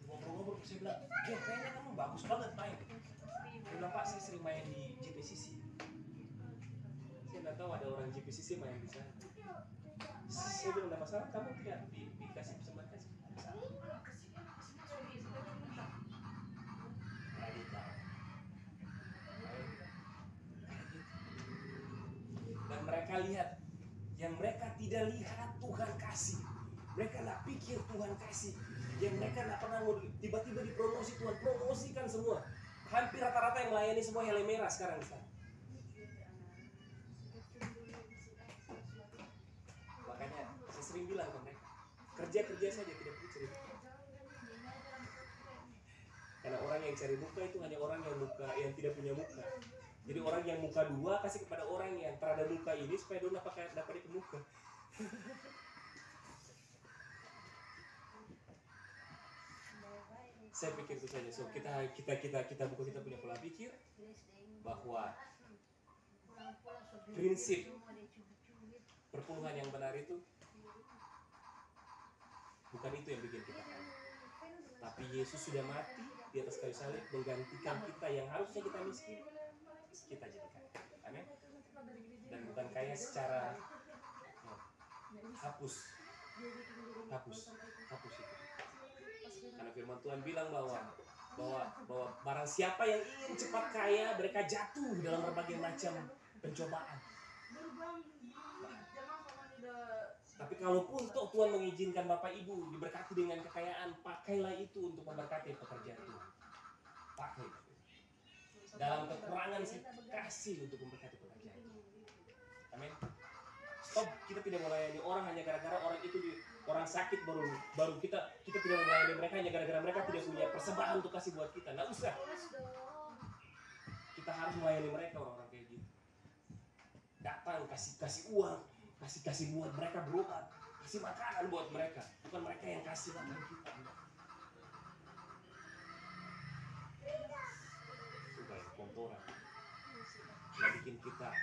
Speaker 1: Ngobrol-ngobrol, saya bilang, kayaknya kamu bagus banget main. Dia bilang, Pak, saya sering main di JPCC. Saya nggak tahu ada orang JPCC main di sana. Saya bilang, nggak masalah, kamu tidak dikasih persembahan kasih. Dan mereka lihat, yang mereka tidak lihat Tuhan kasih. Mereka nggak pikir Tuhan kasih. Yang mereka nggak pernah tiba-tiba dipromosi, Tuhan promosikan semua. Hampir rata-rata yang melayani semua helm merah sekarang. Makanya saya sering bilang ke mereka, kerja saja, tidak perlu cerita. Karena orang yang cari muka itu hanya orang yang tidak punya muka. Jadi orang yang muka dua kasih kepada orang yang terada muka ini supaya dia dapat di muka. Saya pikir itu saja. So kita buka kita punya pola pikir bahwa prinsip perpuluhan yang benar itu bukan itu yang bikin kita kaya. Tapi Yesus sudah mati di atas kayu salib menggantikan kita yang harusnya kita miskin, kita jadi kaya. Amin. Dan bukan kaya secara hapus itu. Karena firman Tuhan bilang bahwa barang siapa yang ingin cepat kaya, mereka jatuh dalam berbagai macam pencobaan. Tapi kalaupun Tuhan mengizinkan Bapak Ibu diberkati dengan kekayaan, pakailah itu untuk memberkati pekerjaan Tuhan. Pakai itu. Dalam kekurangan kasih untuk memberkati pekerjaan. Amin. Stop, kita tidak melayani orang hanya gara-gara orang itu orang sakit baru kita tidak melayani mereka hanya gara-gara mereka tidak punya persembahan untuk kasih buat kita. Nggak usah. Kita harus melayani mereka orang-orang kayak gitu. Datang kasih uang, kasih buat mereka berobat, kasih makanan buat mereka, bukan mereka yang kasih makan kita. Supaya kontoran nggak bikin kita.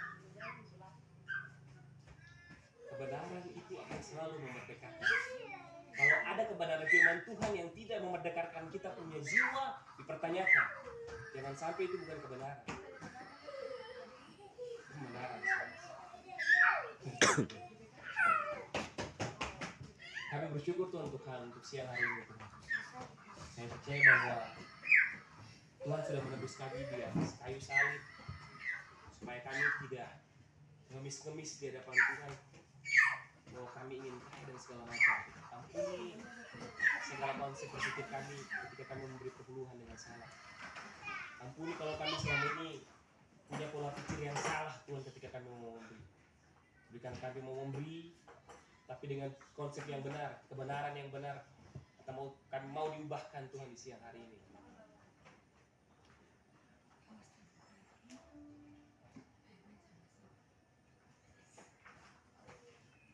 Speaker 1: Kebenaran itu akan selalu memerdekakan. Kalau ada kebenaran firman Tuhan yang tidak memerdekakan kita punya jiwa, dipertanyakan. Jangan sampai itu bukan kebenaran. Kebenaran. Kami bersyukur Tuhan untuk siang hari ini Tuhan. Saya percaya bahwa Tuhan sudah menebus kami di atas kayu salib supaya kami tidak ngemis-ngemis di hadapan Tuhan bahwa kami ingin kaya dan segala macam. Ampuni segala konsep berpikir kami ketika kami memberi perpuluhan dengan salah. Ampuni kalau kami selama ini punya pola pikir yang salah Tuhan ketika kami mau memberi. Berikan kami mau memberi tapi dengan konsep yang benar, kebenaran yang benar. Kami mau diubahkan Tuhan di siang hari ini.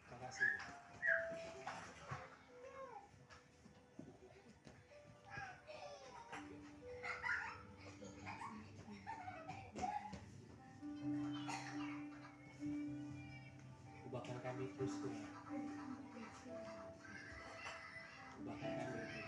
Speaker 1: Terima kasih. Ubahkan kami terus Tuhan. Ubahkan kami terus.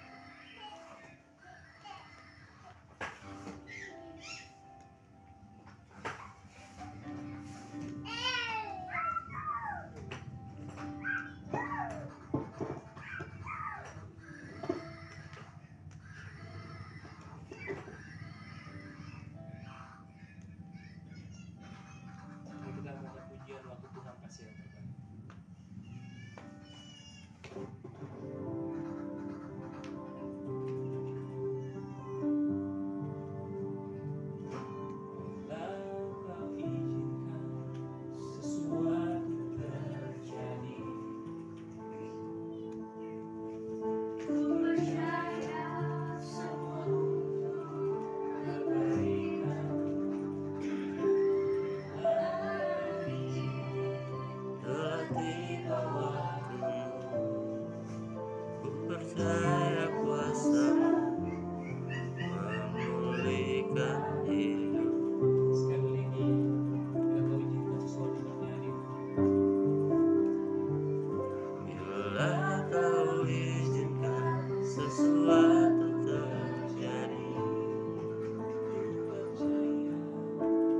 Speaker 1: Kita mohon pujian waktu Tuhan kasih yang terbaik.
Speaker 2: Percaya kuasa-Mu memulihkan hidup.
Speaker 1: Sekali lagi bila Kau izinkan sesuatu terjadi.
Speaker 2: Bila Kau izinkan sesuatu terjadi,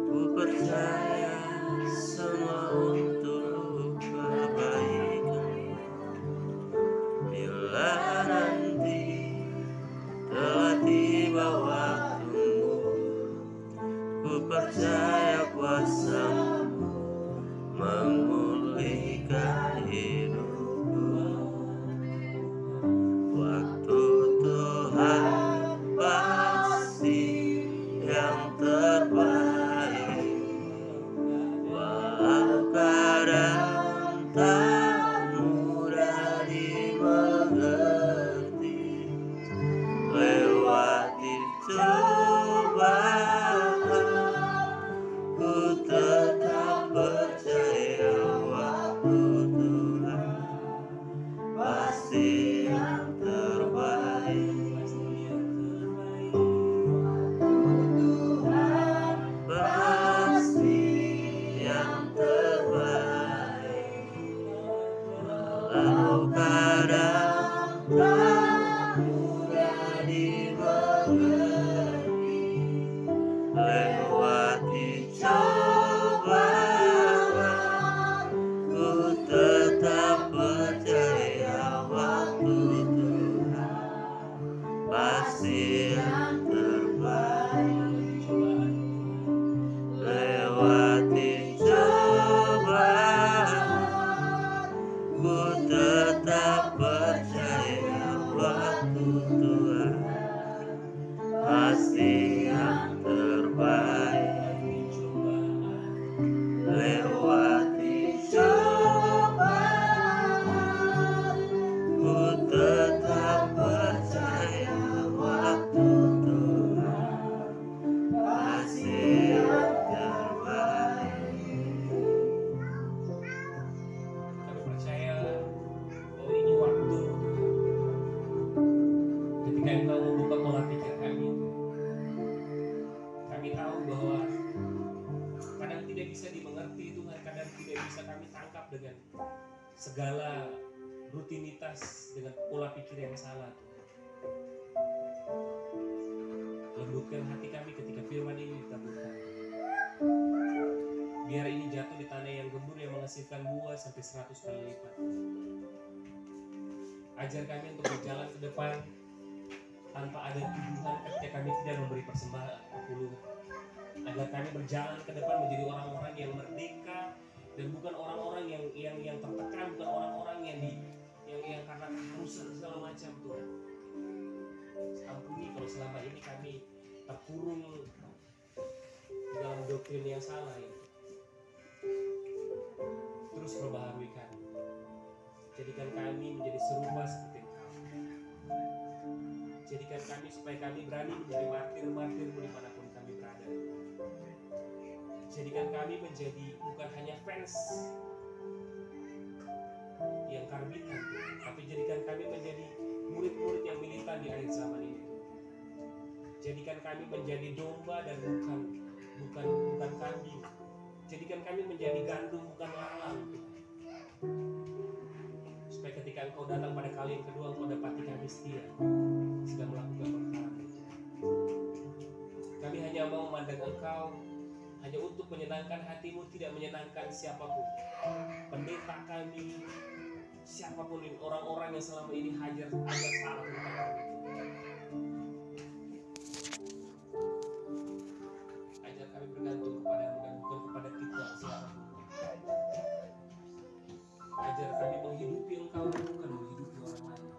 Speaker 2: ku percaya semua untuk kebaikan. Bila nanti telah tiba waktumu, ku percaya kuasa-Mu memulihkan hidupku. Waktu Tuhan pasti yang terbaik, walau keadaan tak mudah dimengerti. Lewati
Speaker 1: bisa dimengerti Tuhan, kadang tidak bisa kami tangkap dengan segala rutinitas, dengan pola pikir yang salah Tuhan. Lembutkan hati kami ketika firman ini ditaburkan. Biar ini jatuh di tanah yang gembur yang menghasilkan buah sampai 100 kali lipat. Ajar kami untuk berjalan ke depan tanpa ada tuduhan ketika kami tidak memberi persembahan perpuluhan. Agar kami berjalan ke depan menjadi orang-orang yang merdeka dan bukan orang-orang yang tertekan, bukan orang-orang yang karena keharusan segala macam Tuhan. Ampuni kalau selama ini kami terkurung di dalam doktrin yang salah ini. Terus perbaharui kami. Jadikan kami menjadi serupa seperti Engkau. Jadikan kami supaya kami berani menjadi martir-martir-Mu dimanapun kami berada. Jadikan kami menjadi bukan hanya fans yang karbitan, tapi jadikan kami menjadi murid-murid yang militan di akhir zaman ini. Jadikan kami menjadi domba dan bukan kambing. Jadikan kami menjadi gandum bukan lalang. Supaya ketika Engkau datang pada kali yang kedua, Engkau dapati kami setia sedang melakukan perkara itu. Kami hanya mau memandang Engkau hanya untuk menyenangkan hati-Mu, tidak menyenangkan siapapun. Pendeta kami, siapapun ini, orang-orang yang selama ini ajar salah tentang kami. Ajar kami bergantung kepada-Mu dan bukan kepada kita siapapun. Ajar kami menghidupi Engkau bukan menghidupi orang lain.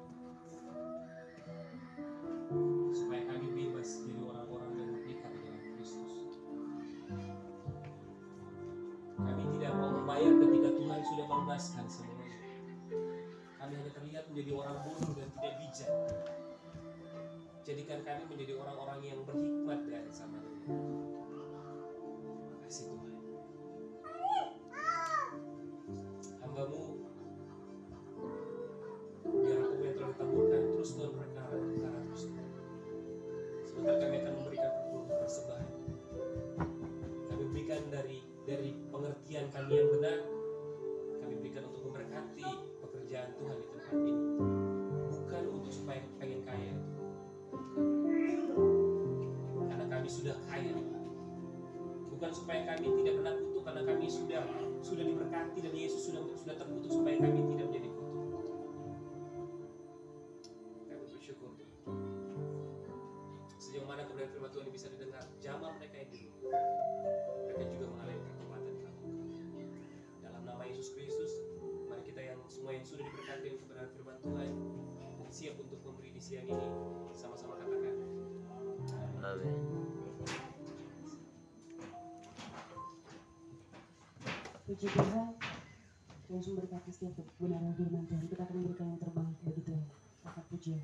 Speaker 1: Supaya kami bebas dari orang-orang yang merdeka di dalam Kristus. Kami tidak mau membayar ketika Tuhan sudah melunaskan semuanya. Kami hanya terlihat menjadi orang bodoh dan tidak bijak. Jadikan kami menjadi orang-orang yang berhikmat dari zaman ini. Terima kasih Tuhan. Hamba-Mu, biar aku yang telah ditaburkan terus Tuhan perkara terus. Sebentar kami akan memberikan persembahan. Kami berikan dari pengertian kami yang benar. Kami berikan untuk memberkati pekerjaan Tuhan di tempat ini. Bukan untuk supaya pengen kaya. Karena kami sudah kaya. Bukan supaya kami tidak pernah kutuk, karena kami sudah diberkati dan Yesus sudah terkutuk supaya kami tidak menjadi kutuk. Kami bersyukur. Sejauh mana kebenaran firman Tuhan bisa didengar, jamah mereka yang dulu. Mereka juga mengalami pertobatan kamu. Dalam nama Yesus Kristus, mari kita yang semua yang sudah diberkati dengan kebenaran firman Tuhan siap untuk memberi di siang ini, sama-sama katakan amin.
Speaker 3: Puji Tuhan yang sumber kasih setiap kebenaran firman Tuhan, kita akan memberikan yang terbaik bagi Tuhan. Angkat pujian.